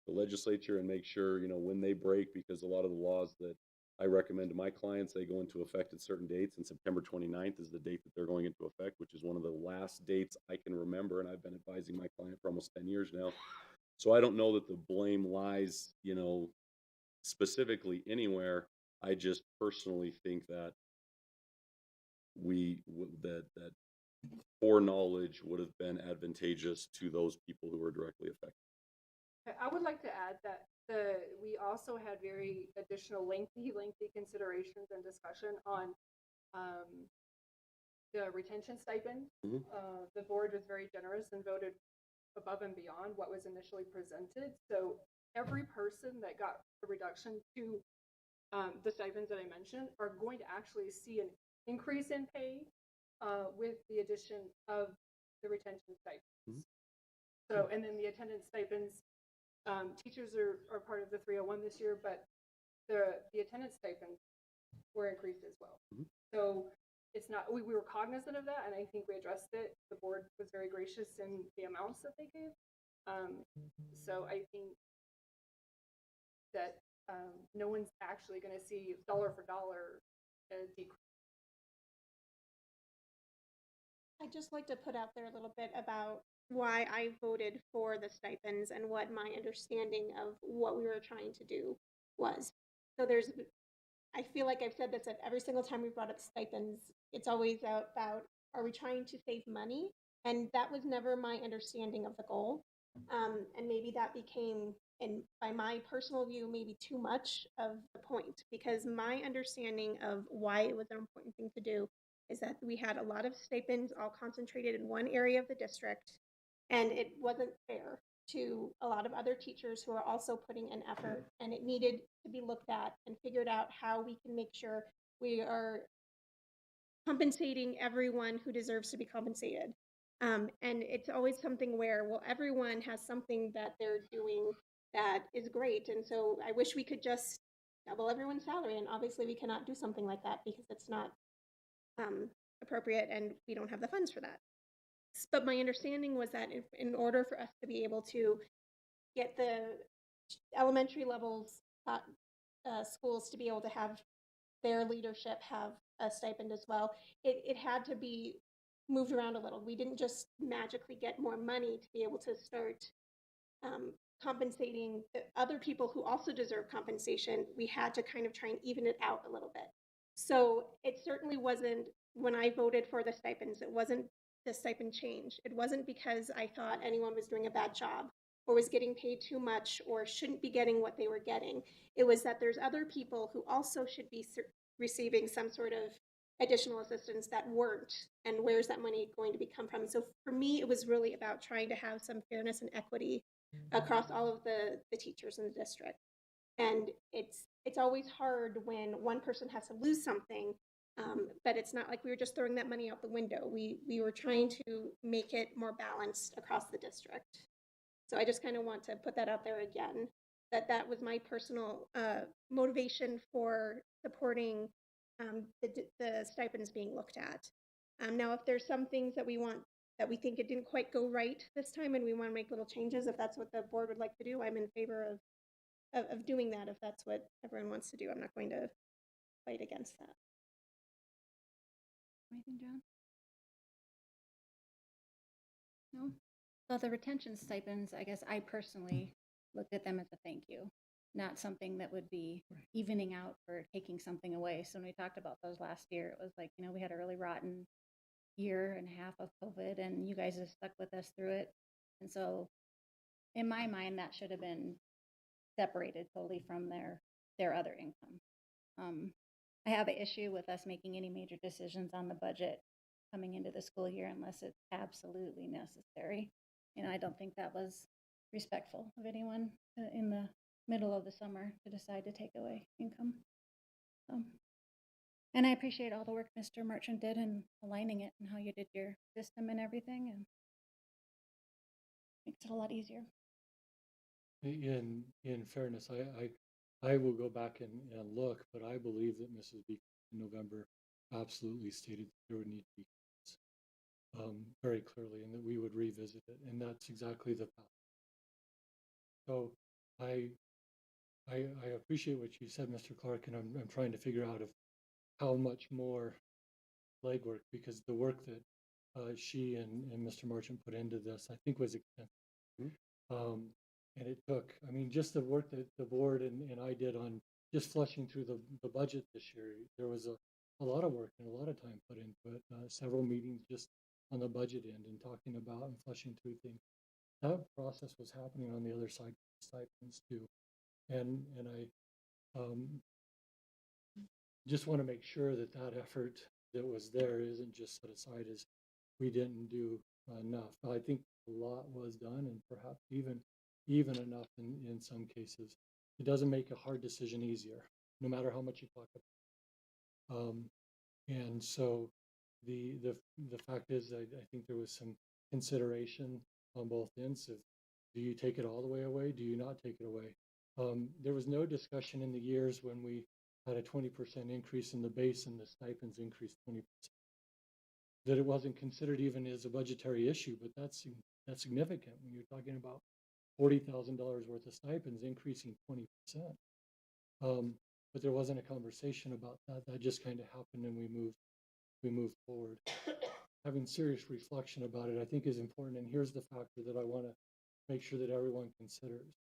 the legislature and make sure, when they break, because a lot of the laws that I recommend to my clients, they go into effect at certain dates, and September 29th is the date that they're going into effect, which is one of the last dates I can remember, and I've been advising my client for almost 10 years now. So I don't know that the blame lies, specifically anywhere. I just personally think that that foreknowledge would have been advantageous to those people who were directly affected. I would like to add that we also had very additional lengthy considerations and discussion on the retention stipend. The board was very generous and voted above and beyond what was initially presented. So every person that got a reduction to the stipends that I mentioned are going to actually see an increase in pay with the addition of the retention stipends. So, and then the attendance stipends, teachers are part of the 301 this year, but the attendance stipends were increased as well. So it's not, we were cognizant of that, and I think we addressed it. The board was very gracious in the amounts that they gave. So I think that no one's actually going to see dollar for dollar decrease. I'd just like to put out there a little bit about why I voted for the stipends and what my understanding of what we were trying to do was. So I feel like I've said this at every single time we brought up stipends. It's always about, are we trying to save money? And that was never my understanding of the goal. And maybe that became, and by my personal view, maybe too much of the point, because my understanding of why it was an important thing to do is that we had a lot of stipends all concentrated in one area of the district, and it wasn't fair to a lot of other teachers who are also putting an effort, and it needed to be looked at and figured out how we can make sure we are compensating everyone who deserves to be compensated. And it's always something where, well, everyone has something that they're doing that is great, and so I wish we could just double everyone's salary, and obviously we cannot do something like that because it's not appropriate and we don't have the funds for that. But my understanding was that in order for us to be able to get the elementary levels schools to be able to have their leadership have a stipend as well, it had to be moved around a little. We didn't just magically get more money to be able to start compensating the other people who also deserve compensation. We had to kind of try and even it out a little bit. So it certainly wasn't, when I voted for the stipends, it wasn't the stipend change. It wasn't because I thought anyone was doing a bad job or was getting paid too much or shouldn't be getting what they were getting. It was that there's other people who also should be receiving some sort of additional assistance that weren't, and where's that money going to come from? So for me, it was really about trying to have some fairness and equity across all of the teachers in the district. And it's always hard when one person has to lose something, but it's not like we were just throwing that money out the window. We were trying to make it more balanced across the district. So I just kind of want to put that out there again, that was my personal motivation for supporting the stipends being looked at. Now, if there's some things that we want, that we think it didn't quite go right this time and we want to make little changes, if that's what the board would like to do, I'm in favor of doing that if that's what everyone wants to do. I'm not going to fight against that. Anything, John? No? So the retention stipends, I guess I personally looked at them as a thank you, not something that would be evening out for taking something away. So when we talked about those last year, it was like, we had a really rotten year and a half of COVID, and you guys have stuck with us through it. And so in my mind, that should have been separated totally from their other income. I have an issue with us making any major decisions on the budget coming into the school year unless it's absolutely necessary. I don't think that was respectful of anyone in the middle of the summer to decide to take away income. And I appreciate all the work Mr. Merchant did in aligning it and how you did your system and everything, and makes it a lot easier. In fairness, I will go back and look, but I believe that Mrs. Beacon in November absolutely stated that there would need to be cuts, very clearly, and that we would revisit it, and that's exactly the path. So I appreciate what you said, Mr. Clark, and I'm trying to figure out how much more legwork, because the work that she and Mr. Merchant put into this, I think, was extensive. And it took, just the work that the board and I did on just flushing through the budget this year. There was a lot of work and a lot of time put into it, several meetings just on the budget end and talking about and flushing through things. That process was happening on the other side, stipends too. And I just want to make sure that effort that was there isn't just set aside as we didn't do enough. I think a lot was done, and perhaps even even enough in some cases. It doesn't make a hard decision easier, no matter how much you talk about. And so the fact is, I think there was some consideration on both ends of, do you take it all the way away? Do you not take it away? There was no discussion in the years when we had a 20% increase in the base and the stipends increased 20%. That it wasn't considered even as a budgetary issue, but that's significant when you're talking about $40,000 worth of stipends increasing 20%. But there wasn't a conversation about that. That just kind of happened, and we moved forward. Having serious reflection about it, I think, is important. And here's the factor that I want to make sure that everyone considers.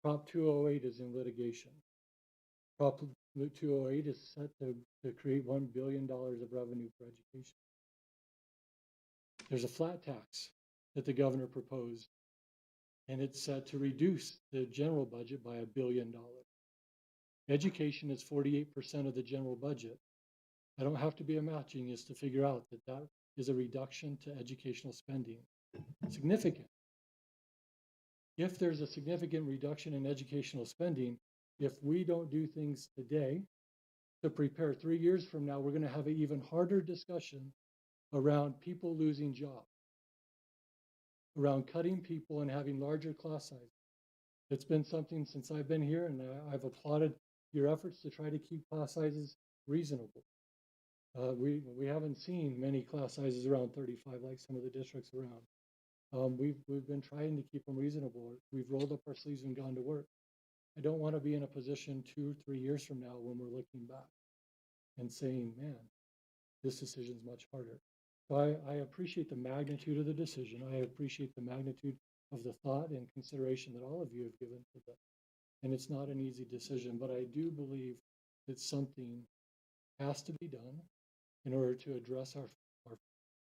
Prop 208 is in litigation. Prop 208 is set to create $1 billion of revenue for education. There's a flat tax that the governor proposed, and it's set to reduce the general budget by $1 billion. Education is 48% of the general budget. I don't have to be a math genius to figure out that that is a reduction to educational spending. Significant. If there's a significant reduction in educational spending, if we don't do things today to prepare 3 years from now, we're going to have an even harder discussion around people losing jobs, around cutting people and having larger class sizes. It's been something since I've been here, and I've applauded your efforts to try to keep class sizes reasonable. We haven't seen many class sizes around 35 like some of the districts around. We've been trying to keep them reasonable. We've rolled up our sleeves and gone to work. I don't want to be in a position 2 or 3 years from now when we're looking back and saying, man, this decision is much harder. So I appreciate the magnitude of the decision. I appreciate the magnitude of the thought and consideration that all of you have given to that. And it's not an easy decision, but I do believe that something has to be done in order to address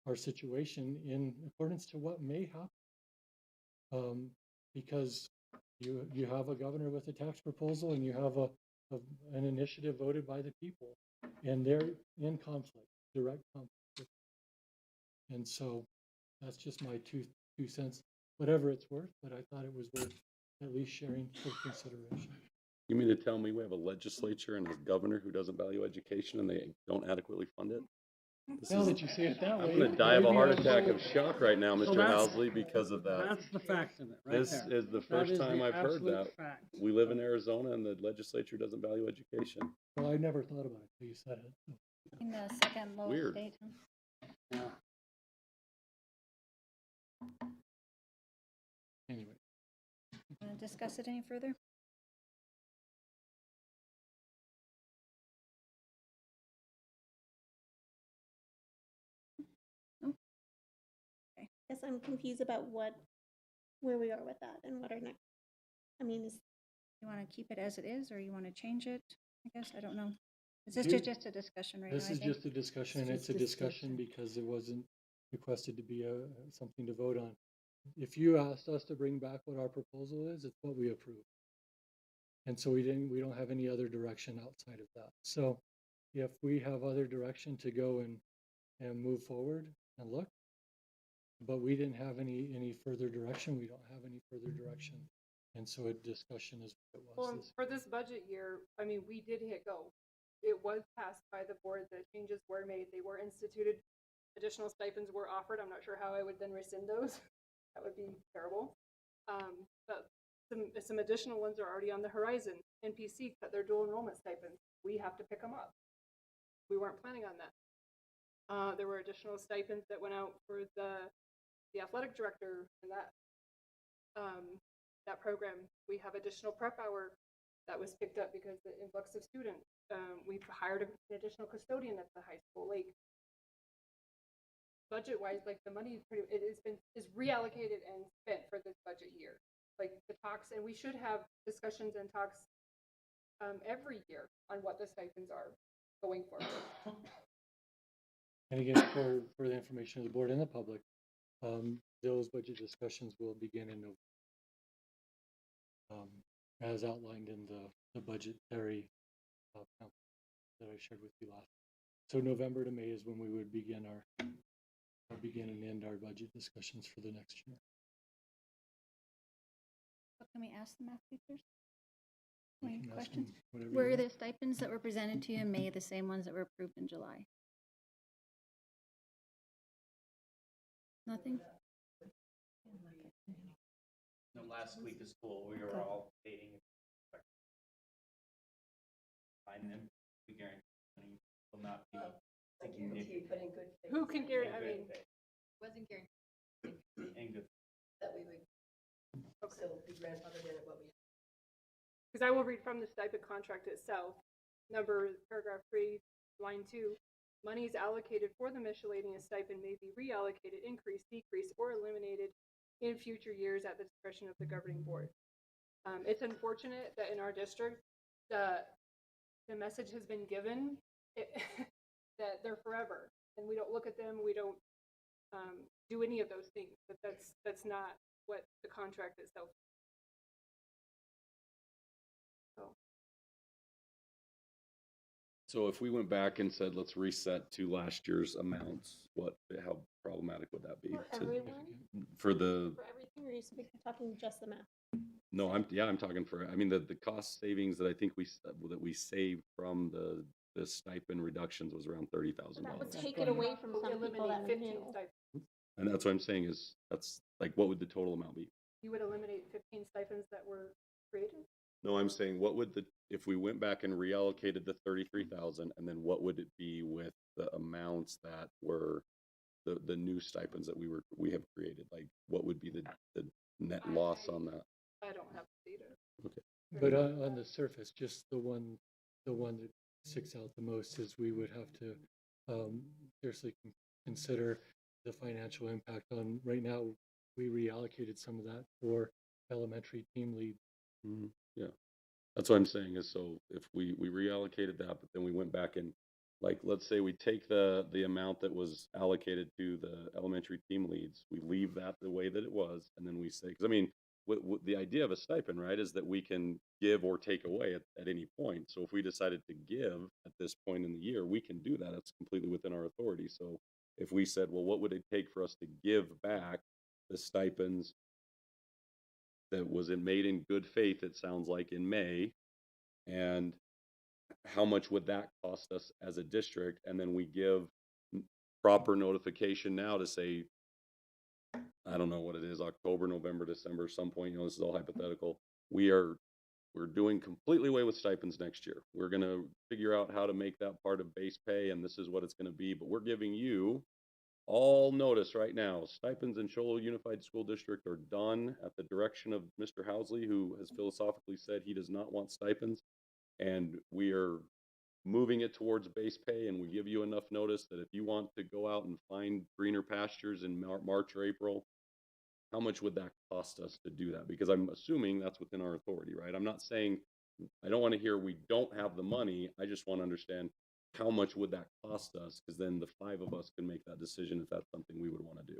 our situation in accordance to what may happen. Because you have a governor with a tax proposal, and you have an initiative voted by the people, and they're in conflict, direct conflict. And so that's just my two cents, whatever it's worth, but I thought it was worth at least sharing for consideration. You mean to tell me we have a legislature and a governor who doesn't value education and they don't adequately fund it? Now that you say it that way, I'm going to die of a maybe heart I'm attack so- of shock right now, So Mr. that's- Housley, because of that. That's the fact of it, right This there. is the That first is time the I've heard absolute that. fact. We live in Arizona and the legislature doesn't value education. Well, I never thought about it until you said it. In the second lowest Weird. state. Yeah. Anyway. Want to discuss it any further? No? Okay. Guess I'm confused about where we are with that and what our next, I mean, is, You want to keep it as it is, or you want to change it? I guess, I don't know. Is this You- just a discussion right now? This I is think? just a discussion, and It's it's a just discussion because it wasn't requested to be something to vote on. If you asked us to bring back what our proposal is, it's what we approve. And so we don't have any other direction outside of that. So if we have other direction to go and move forward and look, but we didn't have any further direction, we don't have any further direction. And so a discussion is what it was. Well, for this budget year, I mean, we did hit go. It was passed by the board, the changes were made, they were instituted, additional stipends were offered. I'm not sure how I would then rescind those. That would be terrible. But some additional ones are already on the horizon. NPC cut their dual enrollment stipends. We have to pick them up. We weren't planning on that. There were additional stipends that went out for the athletic director and that program. We have additional prep hour that was picked up because the influx of students. We've hired an additional custodian at the high school. Like, budget wise, like the money is reallocated and spent for this budget year. Like the talks, and we should have discussions and talks every year on what the stipends are going forward. And again, for the information of the board and the public, those budget discussions will begin in November, as outlined in the budgetary that I shared with you last. So November to May is when we would begin and end our budget discussions for the next year. What Can we ask the math teachers? We Any can ask questions? them whatever you Were want. the stipends that were presented to you in May the same ones that were approved in July? Nothing? No, last week of school, we were all dating. Find them, we guarantee money will not be significant. Who can guarantee, I mean, Wasn't guaranteed And good. that we would still be grandfathered in at what we. because I will read from the stipend contract itself. Paragraph 3, line 2. Monies allocated for the miscellaneous stipend may be reallocated, increased, decreased, or eliminated in future years at the discretion of the governing board. It's unfortunate that in our district, the message has been given that they're forever, and we don't look at them, we don't do any of those things. But that's not what the contract itself. So if we went back and said, let's reset to last year's amounts, how problematic would that be? For everyone? For the, For everything, or are you talking just the math? no, I'm talking I mean, the cost savings that I think that we saved from the stipend reductions was around $30,000. That would take it away from some people that eliminate 15 renew. stipends. And that's what I'm saying that's like, what would the total amount be? You would eliminate 15 stipends that were created? No, I'm saying if we went back and reallocated the 33,000, and then what would it be with the amounts that were the new stipends that we have created? Like, what would be the net loss on that? I don't have the data. Okay. But on the surface, just the one that sticks out the most is we would have to seriously consider the financial impact on, right now, we reallocated some of that for elementary team lead. Mm-hmm. Yeah, that's what I'm saying is, so if we reallocated that, but then we went back and, like, let's say we take the amount that was allocated to the elementary team leads, we leave that the way that it was, and then we say, because I mean, the idea of a stipend, right, is that we can give or take away at any point. So if we decided to give at this point in the year, we can do that. It's completely within our authority. So if we said, well, what would it take for us to give back the stipends that was made in good faith, it sounds like, in May, and how much would that cost us as a district? And then we give proper notification now to say, I don't know what it is, October, November, December, some point, this is all hypothetical. We're doing completely away with stipends next year. We're going to figure out how to make that part of base pay, and this is what it's going to be. But we're giving you all notice right now. Stipends in Show Low Unified School District are done at the direction of Mr. Housley, who has philosophically said he does not want stipends. And we are moving it towards base pay, and we give you enough notice that if you want to go out and find greener pastures in March or April, how much would that cost us to do that? Because I'm assuming that's within our authority, right? I'm not saying, I don't want to hear we don't have the money. I just want to understand how much would that cost us? Because then the 5 of us can make that decision if that's something we would want to do.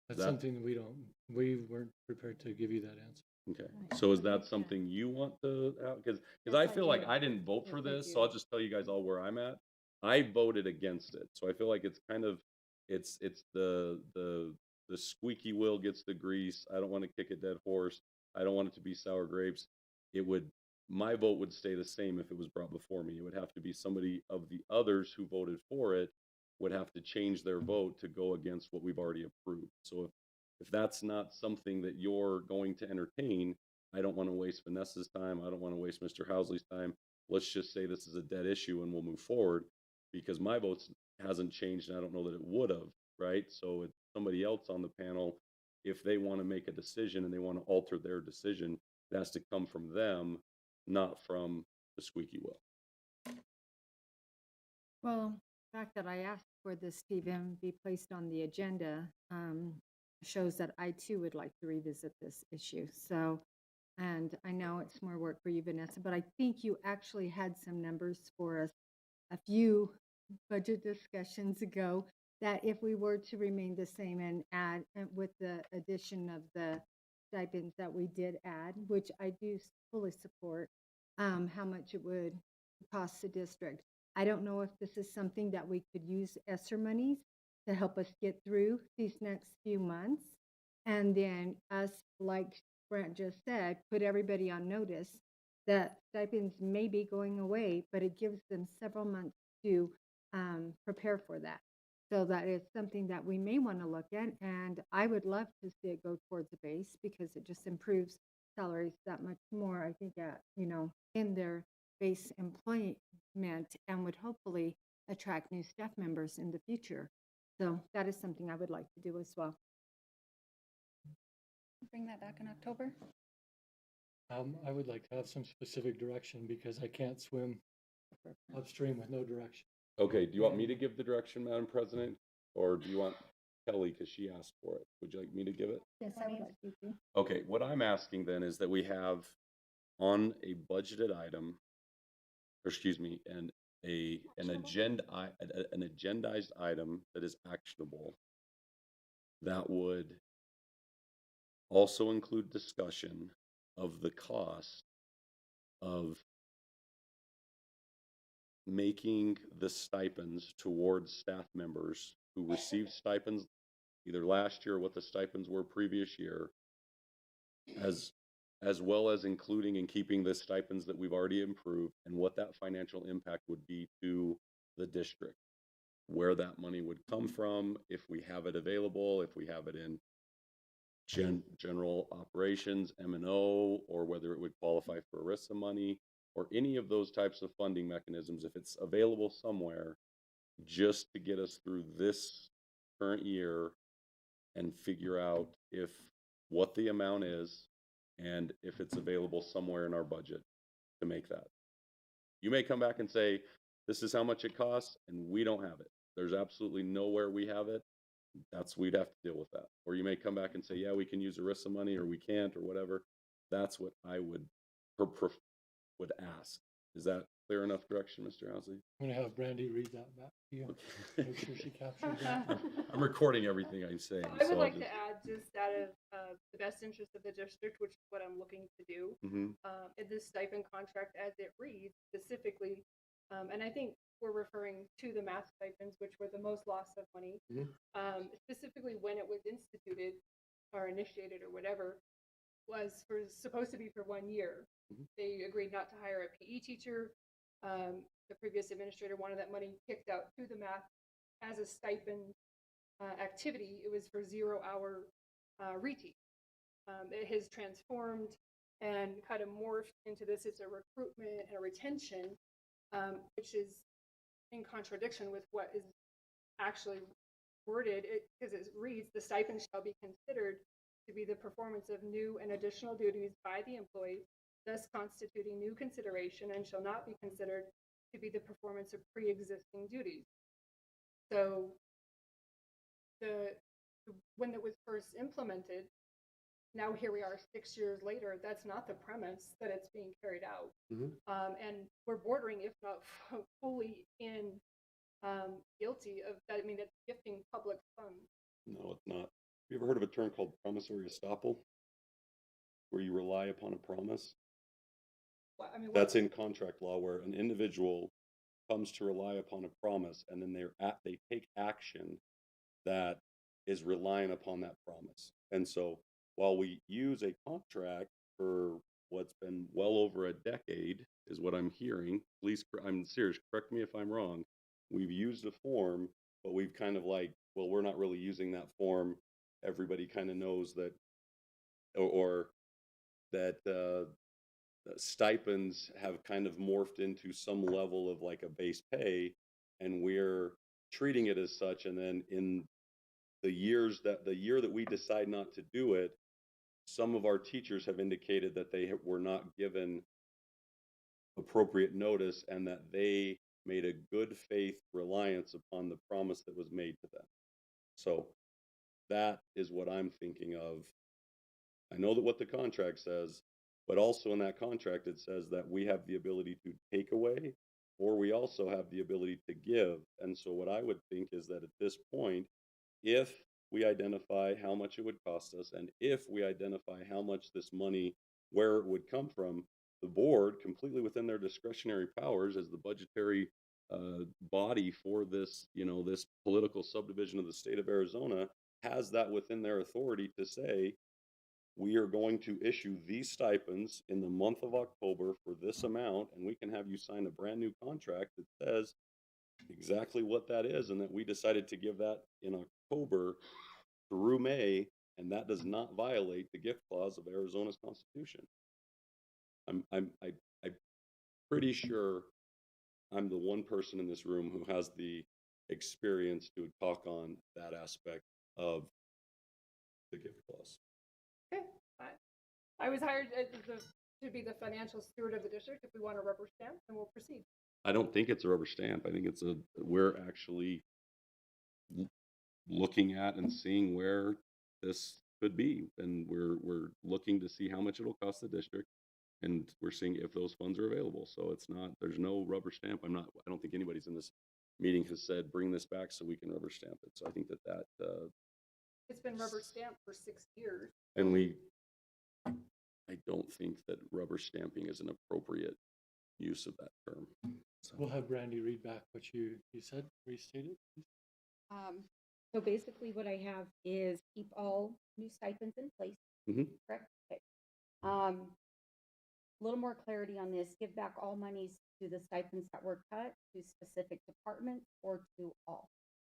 That's something we weren't prepared to give you that answer. Okay, so is that something you want to have? Because I feel like I didn't vote for this, so I'll just tell you guys all where I'm at. I voted against it, so I feel like it's kind of, it's the squeaky wheel gets the grease. I don't want to kick a dead horse. I don't want it to be sour grapes. My vote would stay the same if it was brought before me. It would have to be somebody of the others who voted for it would have to change their vote to go against what we've already approved. So if that's not something that you're going to entertain, I don't want to waste Vanessa's time. I don't want to waste Mr. Housley's time. Let's just say this is a dead issue and we'll move forward, because my vote hasn't changed and I don't know that it would have, right? So it's somebody else on the panel. If they want to make a decision and they want to alter their decision, it has to come from them, not from the squeaky wheel. Well, the fact that I asked for this to even be placed on the agenda shows that I too would like to revisit this issue. So, and I know it's more work for you, Vanessa, but I think you actually had some numbers for us a few budget discussions ago that if we were to remain the same and add with the addition of the stipends that we did add, which I do fully support, how much it would cost the district. I don't know if this is something that we could use ESSER monies to help us get through these next few months. And then us, like Brent just said, put everybody on notice that stipends may be going away, but it gives them several months to prepare for that. So that is something that we may want to look at, and I would love to see it go towards the base because it just improves salaries that much more, I think, in their base employment, and would hopefully attract new staff members in the future. So that is something I would like to do as well. Bring that back in October. I would like to have some specific direction because I can't swim upstream with no direction. Okay, do you want me to give the direction, Madam President? Or do you want Kelly, because she asked for it? Would you like me to give it? Yes, I would like you to. Okay, what I'm asking then is that we have on a budgeted item, or excuse me, an agendized item that is actionable that would also include discussion of the cost of making the stipends towards staff members who received stipends either last year or what the stipends were previous year, as well as including and keeping the stipends that we've already improved, and what that financial impact would be to the district, where that money would come from, if we have it available, if we have it in general operations, M&O, or whether it would qualify for ERISA money, or any of those types of funding mechanisms, if it's available somewhere, just to get us through this current year and figure out what the amount is and if it's available somewhere in our budget to make that. You may come back and say, this is how much it costs, and we don't have it. There's absolutely nowhere we have it. We'd have to deal with that. Or you may come back and say, yeah, we can use ERISA money, or we can't, or whatever. That's what I would ask. Is that clear enough direction, Mr. Housley? I'm going to have Brandy read that back to you. Make sure she captures that. I'm recording everything I'm saying. I would like to add, just out of the best interest of the district, which is what I'm looking to do, in this stipend contract as it reads specifically, and I think we're referring to the math stipends, which were the most loss of money, specifically when it was instituted or initiated or whatever, was supposed to be for 1 year. They agreed not to hire a PE teacher. The previous administrator wanted that money kicked out to the math as a stipend activity. It was for 0-hour reteach. It has transformed and kind of morphed into this. It's a recruitment and a retention, which is in contradiction with what is actually worded, because it reads, the stipend shall be considered to be the performance of new and additional duties by the employee, thus constituting new consideration, and shall not be considered to be the performance of pre-existing duties. So when it was first implemented, now here we are 6 years later, that's not the premise that it's being carried out. And we're bordering, if not fully in guilty of that. I mean, it's gifting public funds. No, it's not. Have you ever heard of a term called Promissory Estoppel, where you rely upon a promise? That's in contract law, where an individual comes to rely upon a promise, and then they take action that is relying upon that promise. And so while we use a contract for what's been well over a decade, is what I'm hearing, please, I'm serious, correct me if I'm wrong, we've used a form, but we've kind of like, well, we're not really using that form. Everybody kind of knows that, or that stipends have kind of morphed into some level of like a base pay, and we're treating it as such. And then in the year that we decide not to do it, some of our teachers have indicated that they were not given appropriate notice, and that they made a good faith reliance upon the promise that was made to them. So that is what I'm thinking of. I know that what the contract says, but also in that contract, it says that we have the ability to take away, or we also have the ability to give. And so what I would think is that at this point, if we identify how much it would cost us, and if we identify how much this money, where it would come from, the board, completely within their discretionary powers as the budgetary body for this, this political subdivision of the state of Arizona, has that within their authority to say, we are going to issue these stipends in the month of October for this amount, and we can have you sign a brand new contract that says exactly what that is, and that we decided to give that in October through May, and that does not violate the gift clause of Arizona's Constitution. I'm pretty sure I'm the one person in this room who has the experience to talk on that aspect of the gift clause. Okay, I was hired to be the financial steward of the district. If we want a rubber stamp, then we'll proceed. I don't think it's a rubber stamp. I think we're actually looking at and seeing where this could be, and we're looking to see how much it'll cost the district, and we're seeing if those funds are available. So there's no rubber stamp. I don't think anybody's in this meeting has said bring this back so we can rubber stamp it. So I think that it's been rubber stamped for 6 years. and I don't think that rubber stamping is an appropriate use of that term. So We'll have Brandy read back what you said, restate it. Please. So basically what I have is keep all new stipends in place, correct? Okay. A little more clarity on this, give back all monies to the stipends that were cut to specific departments or to all.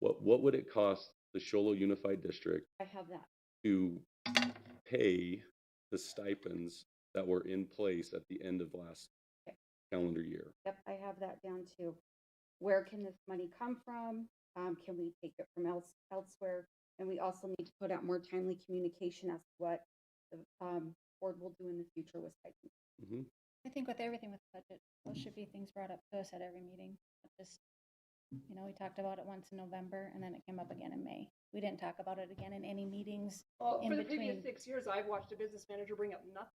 what would it cost the Show Low Unified District I have that. to pay the stipends that were in place at the end of last calendar year? Yep, I have that down too. Where can this money come from? Can we take it from elsewhere? And we also need to put out more timely communication as to what the board will do in the future with stipends. I think with everything with the budget, those should be things brought up to us at every meeting. Just, we talked about it once in November and then it came up again in May. We didn't talk about it again in any meetings Well, in for the between. previous 6 years, I've watched a business manager bring up nothing.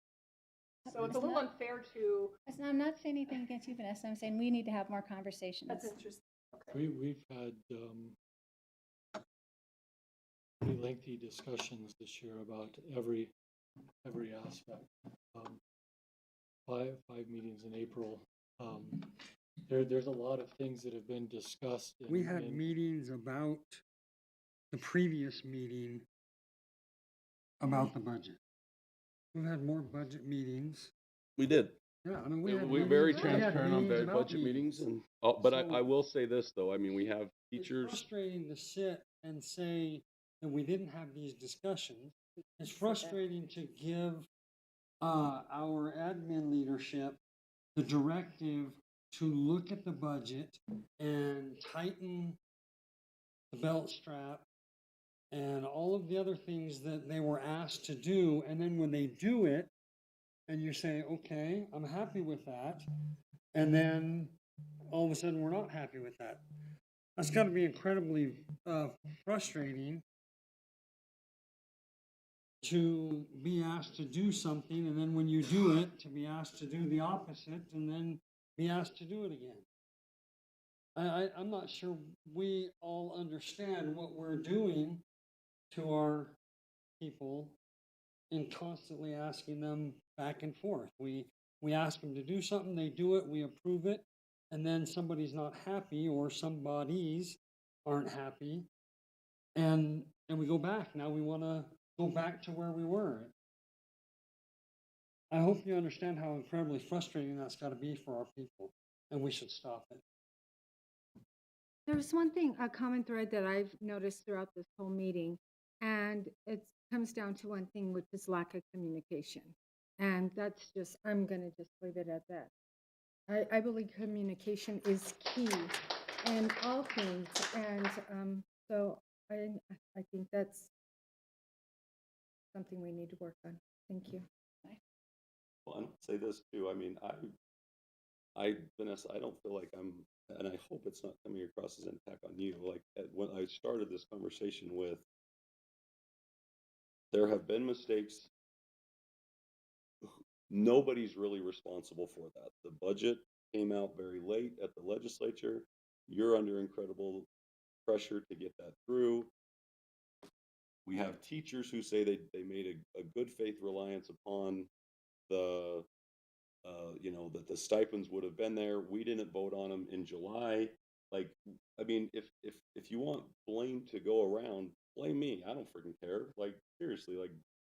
So it's a little unfair to. I'm not saying anything against you, Vanessa. I'm saying we need to have more conversations. That's interesting. Okay. We've had pretty lengthy discussions this year about every aspect. 5 meetings in April. There's a lot of things that have been discussed. We had meetings about the previous meeting about the budget. We've had more budget meetings. We did. Yeah, I mean, We're very we had transparent on meetings about budget meetings, but I will say this though. I mean, we have teachers. It's frustrating to sit and say that we didn't have these discussions. It's frustrating to give our admin leadership the directive to look at the budget and tighten the belt strap and all of the other things that they were asked to do. And then when they do it, and you say, okay, I'm happy with that. And then all of a sudden, we're not happy with that. That's got to be incredibly frustrating to be asked to do something, and then when you do it, to be asked to do the opposite, and then be asked to do it again. I'm not sure we all understand what we're doing to our people in constantly asking them back and forth. We ask them to do something, they do it, we approve it, and then somebody's not happy or some bodies aren't happy, and we go back. Now we want to go back to where we were. I hope you understand how incredibly frustrating that's got to be for our people, and we should stop it. There's one thing, a common thread that I've noticed throughout this whole meeting, and it comes down to one thing, which is lack of communication. And that's just, I'm going to just leave it at that. I believe communication is key in all things. And so I think that's something we need to work on. Thank you. Well, and I'll say this too. I mean, Vanessa, I don't feel like and I hope it's not coming across as an attack on you. Like when I started this conversation with, there have been mistakes. Nobody's really responsible for that. The budget came out very late at the legislature. You're under incredible pressure to get that through. We have teachers who say they made a good faith reliance upon the that the stipends would have been there. We didn't vote on them in July. Like, I mean, if you want blame to go around, blame me. I don't freaking care. Like, seriously, like,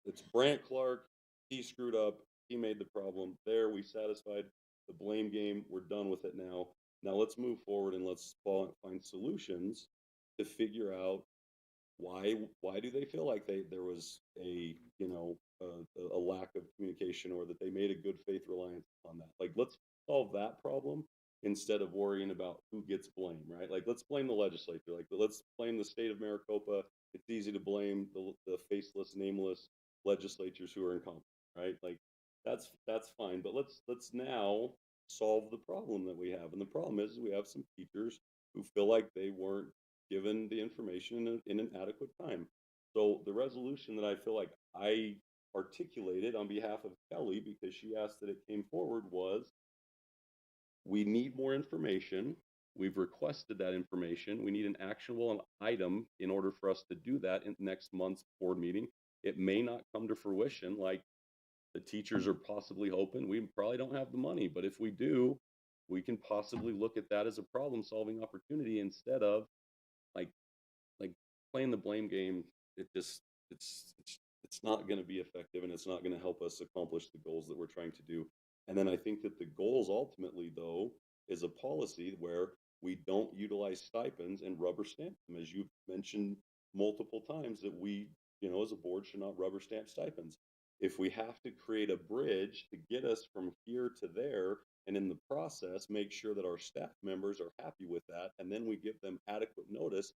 it's Brant Clark. He screwed up. He made the problem. There, we satisfied the blame game. We're done with it now. Now let's move forward and let's find solutions to figure out why do they feel like there was a a lack of communication, or that they made a good faith reliance on that. Like, let's solve that problem instead of worrying about who gets blame, right? Like, let's blame the legislature. Like, let's blame the state of Maricopa. It's easy to blame the faceless, nameless legislatures who are incompetent, right? Like, that's fine, but let's now solve the problem that we have. And the problem is we have some teachers who feel like they weren't given the information in an adequate time. So the resolution that I feel like I articulated on behalf of Kelly, because she asked that it came forward, was we need more information. We've requested that information. We need an actionable item in order for us to do that in next month's board meeting. It may not come to fruition like the teachers are possibly hoping. We probably don't have the money, but if we do, we can possibly look at that as a problem-solving opportunity instead of like playing the blame game. It's not going to be effective, and it's not going to help us accomplish the goals that we're trying to do. And then I think that the goals ultimately, though, is a policy where we don't utilize stipends and rubber stamp them, as you've mentioned multiple times, that we, as a board, should not rubber stamp stipends. If we have to create a bridge to get us from here to there, and in the process make sure that our staff members are happy with that, and then we give them adequate notice,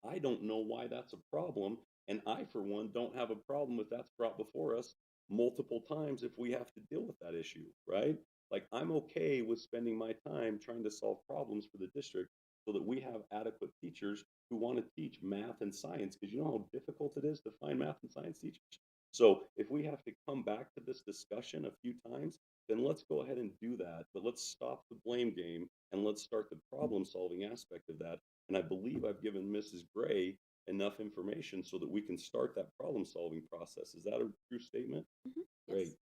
I don't know why that's a problem. And I, for one, don't have a problem with that's brought before us multiple times if we have to deal with that issue, right? Like, I'm okay with spending my time trying to solve problems for the district so that we have adequate teachers who want to teach math and science, because you know how difficult it is to find math and science teachers. So if we have to come back to this discussion a few times, then let's go ahead and do that. But let's stop the blame game and let's start the problem solving aspect of that. And I believe I've given Mrs. Gray enough information so that we can start that problem solving process. Is that a true statement? Mm-hmm. Great.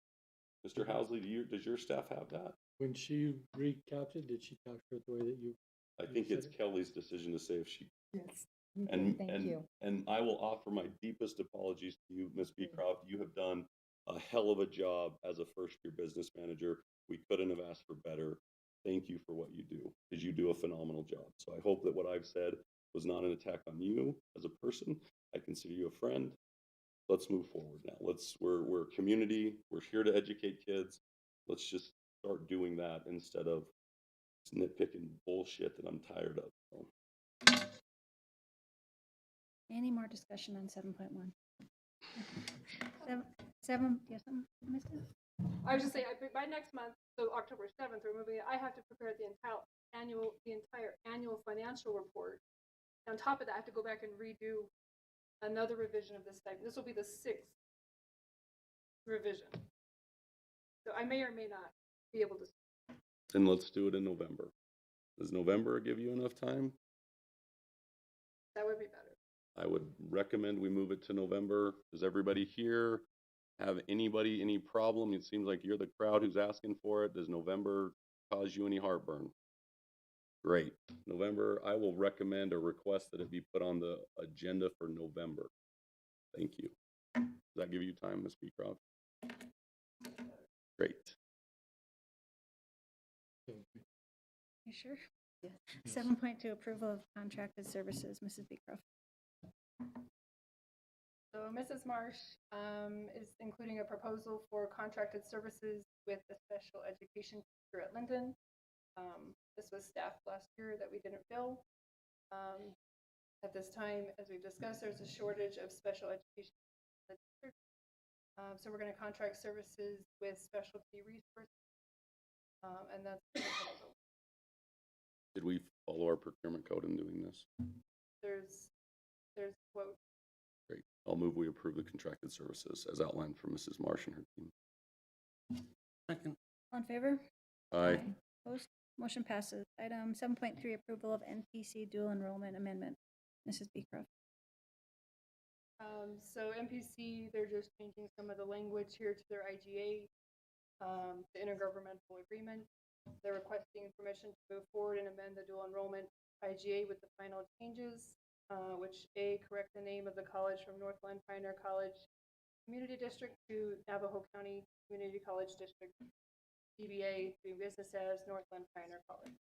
Mr. Housley, does your staff have that? When she recapped it, did she capture it the way that you? I think it's Kelly's decision to say if she. Yes. Thank you. And I will offer my deepest apologies to you, Ms. Beecroft. You have done a hell of a job as a first-year business manager. We couldn't have asked for better. Thank you for what you do, because you do a phenomenal job. So I hope that what I've said was not an attack on you as a person. I consider you a friend. Let's move forward now. We're a community. We're here to educate kids. Let's just start doing that instead of nitpicking bullshit that I'm tired of. So. Any more discussion on 7.1? Seven, yes, missed it? I was just saying, by next month, so October 7th, we're moving it. I have to prepare the entire annual financial report. On top of that, I have to go back and redo another revision of this type. This will be the 6th revision. So I may or may not be able to. Then let's do it in November. Does November give you enough time? That would be better. I would recommend we move it to November. Does everybody here have any problem? It seems like you're the crowd who's asking for it. Does November cause you any heartburn? Great. November, I will recommend or request that it be put on the agenda for November. Thank you. Does that give you time, Ms. Beecroft? Great. You sure? Yes. 7.2, approval of contracted services, Mrs. Beecroft. So Mrs. Marsh is including a proposal for contracted services with the special education teacher at Linden. This was staffed last year that we didn't fill. At this time, as we've discussed, there's a shortage of special education in the district. So we're going to contract services with specialty resources, and that's the proposal. Did we follow our procurement code in doing this? There's quote. Great. I'll move we approve the contracted services as outlined from Mrs. Marsh and her team. Second. All in favor? Aye. Opposed? Motion passes. Item 7.3, approval of NPC dual enrollment amendment. Mrs. Beecroft. So MPC, they're just changing some of the language here to their IGA, the intergovernmental agreement. They're requesting permission to move forward and amend the dual enrollment IGA with the final changes, which A, correct the name of the college from Northland Pioneer College Community District to Navajo County Community College District, DBA, doing business as Northland Pioneer College.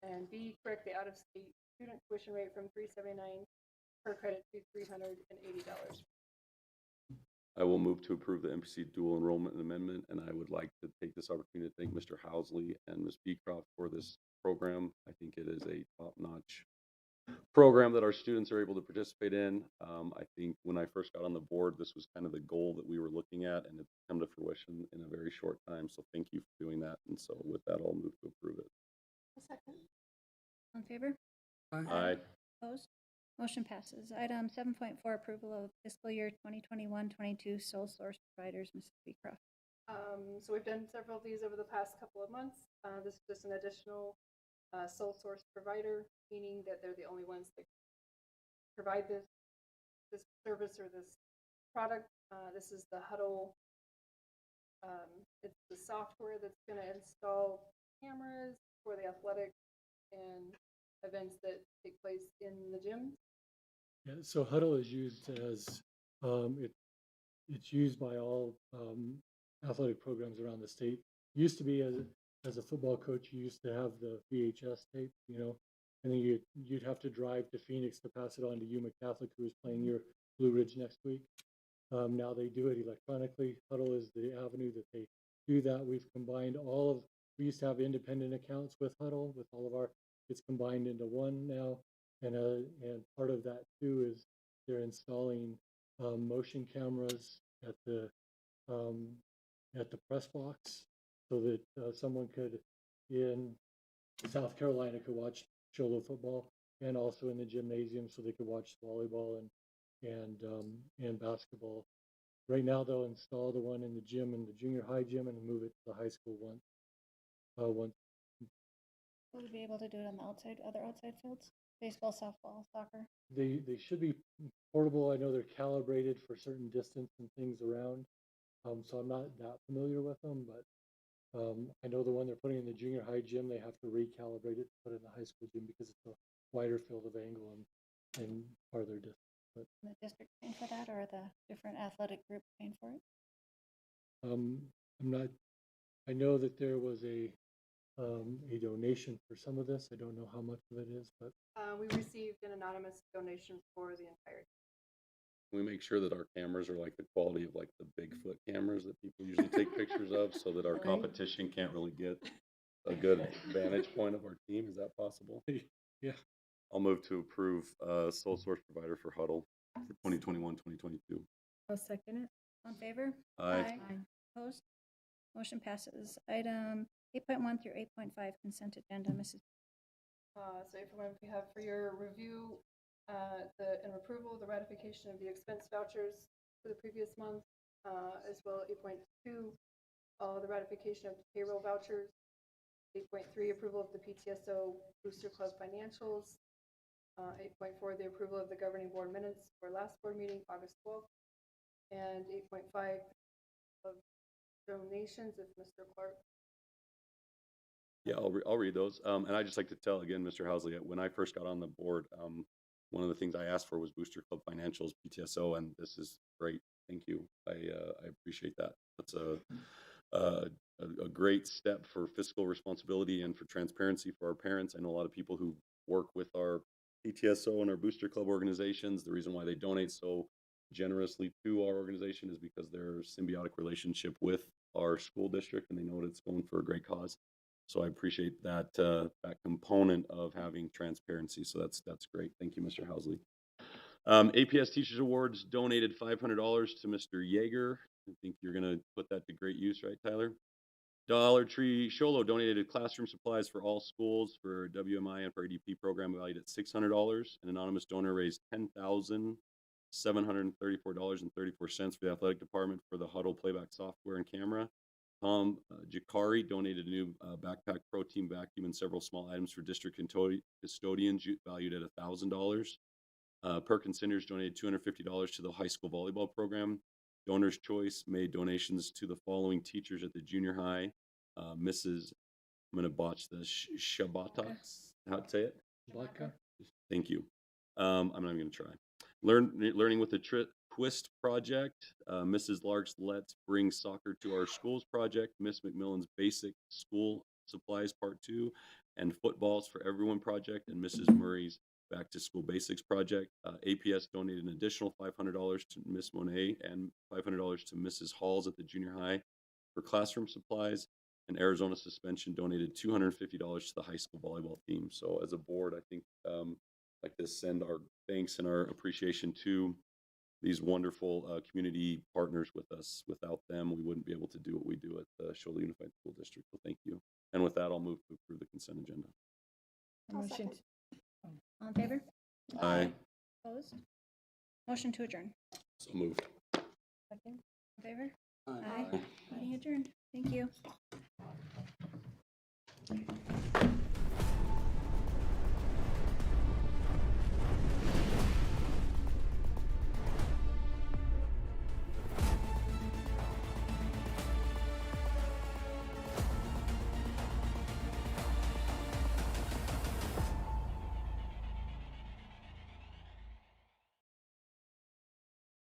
And B, correct the out-of-state student tuition rate from $379 per credit to $380. I will move to approve the MPC dual enrollment amendment, and I would like to take this opportunity to thank Mr. Housley and Ms. Beecroft for this program. I think it is a top-notch program that our students are able to participate in. I think when I first got on the board, this was kind of the goal that we were looking at, and it's come to fruition in a very short time. So thank you for doing that. And so with that, I'll move to approve it. A second. All in favor? Aye. Opposed? Motion passes. Item 7.4, approval of fiscal year 2021-22 sole source providers, Mrs. Beecroft. So we've done several of these over the past couple of months. This is just an additional sole source provider, meaning that they're the only ones that provide this service or this product. This is the Huddle. It's the software that's going to install cameras for the athletic and events that take place in the gym. Yeah, so Huddle is used as, it's used by all athletic programs around the state. Used to be as a football coach, you used to have the VHS tape, you know, and then you'd have to drive to Phoenix to pass it on to Yuma Catholic, who was playing your Blue Ridge next week. Now they do it electronically. Huddle is the avenue that they do that. We've combined we used to have independent accounts with Huddle, with all of our, it's combined into one now. And part of that too is they're installing motion cameras at the press box, so that someone could in South Carolina could watch Cholo football, and also in the gymnasium, so they could watch volleyball and basketball. Right now, they'll install the one in the gym, in the junior high gym, and move it to the high school one. Will we be able to do it on the other outside fields? Baseball, softball, soccer? They should be portable. I know they're calibrated for certain distance and things around. So I'm not that familiar with them, but I know the one they're putting in the junior high gym, they have to recalibrate it to put it in the high school gym because it's a wider field of angle and farther distance. But The district paying for that, or the different athletic group paying for it? I know that there was a donation for some of this. I don't know how much of it is, but We received an anonymous donation for the entire. We make sure that our cameras are like the quality of like the Bigfoot cameras that people usually take pictures of, so that our competition can't really get a good vantage point of our team. Is that possible? Yeah. I'll move to approve sole source provider for Huddle for 2021-2022. I'll second it. On favor? Aye. Opposed? Motion passes. Item 8.1 through 8.5 consent agenda, Mrs. So everyone, we have for your review and approval, the ratification of the expense vouchers for the previous month, as well as 8.2, the ratification of the payroll vouchers, 8.3, approval of the PTSO Booster Club financials, 8.4, the approval of the governing board minutes for last board meeting, August 12th, and 8.5 of donations, if Mr. Clark. Yeah, I'll read those. And I'd just like to tell again, Mr. Housley, when I first got on the board, one of the things I asked for was Booster Club financials, PTSO, and this is great. Thank you. I appreciate that. That's a great step for fiscal responsibility and for transparency for our parents. I know a lot of people who work with our PTSO and our Booster Club organizations. The reason why they donate so generously to our organization is because their symbiotic relationship with our school district, and they know that it's going for a great cause. So I appreciate that that component of having transparency. So that's great. Thank you, Mr. Housley. APS Teachers Awards donated $500 to Mr. Yeager. I think you're going to put that to great use, right, Tyler? Dollar Tree Sholo donated classroom supplies for all schools for WMI and for ADP program valued at $600. An anonymous donor raised $10,734.34 for the athletic department for the Huddle playback software and camera. Tom Jakari donated a new backpack pro team vacuum and several small items for district custodians valued at $1,000. Perkins Seniors donated $250 to the high school volleyball program. Donor's Choice made donations to the following teachers at the junior high. Mrs. I'm going to botch the Shabbataks. How to say it? Vodka. Thank you. I'm not even going to try. Learning with the Twist project, Mrs. Lark's Let's Bring Soccer to Our Schools project, Miss McMillan's Basic School Supplies Part 2, and Footballs for Everyone project, and Mrs. Murray's Back to School Basics project. APS donated an additional $500 to Miss Monet and $500 to Mrs. Halls at the junior high for classroom supplies. And Arizona Suspension donated $250 to the high school volleyball team. So as a board, I think like to send our thanks and our appreciation to these wonderful community partners with us. Without them, we wouldn't be able to do what we do at the Shola Unified School District. So thank you. And with that, I'll move to approve the consent agenda. I'll Motion. second. All in favor? Aye. Opposed? Motion to adjourn. So moved. Second. In favor? Aye. Meeting adjourned. Thank you.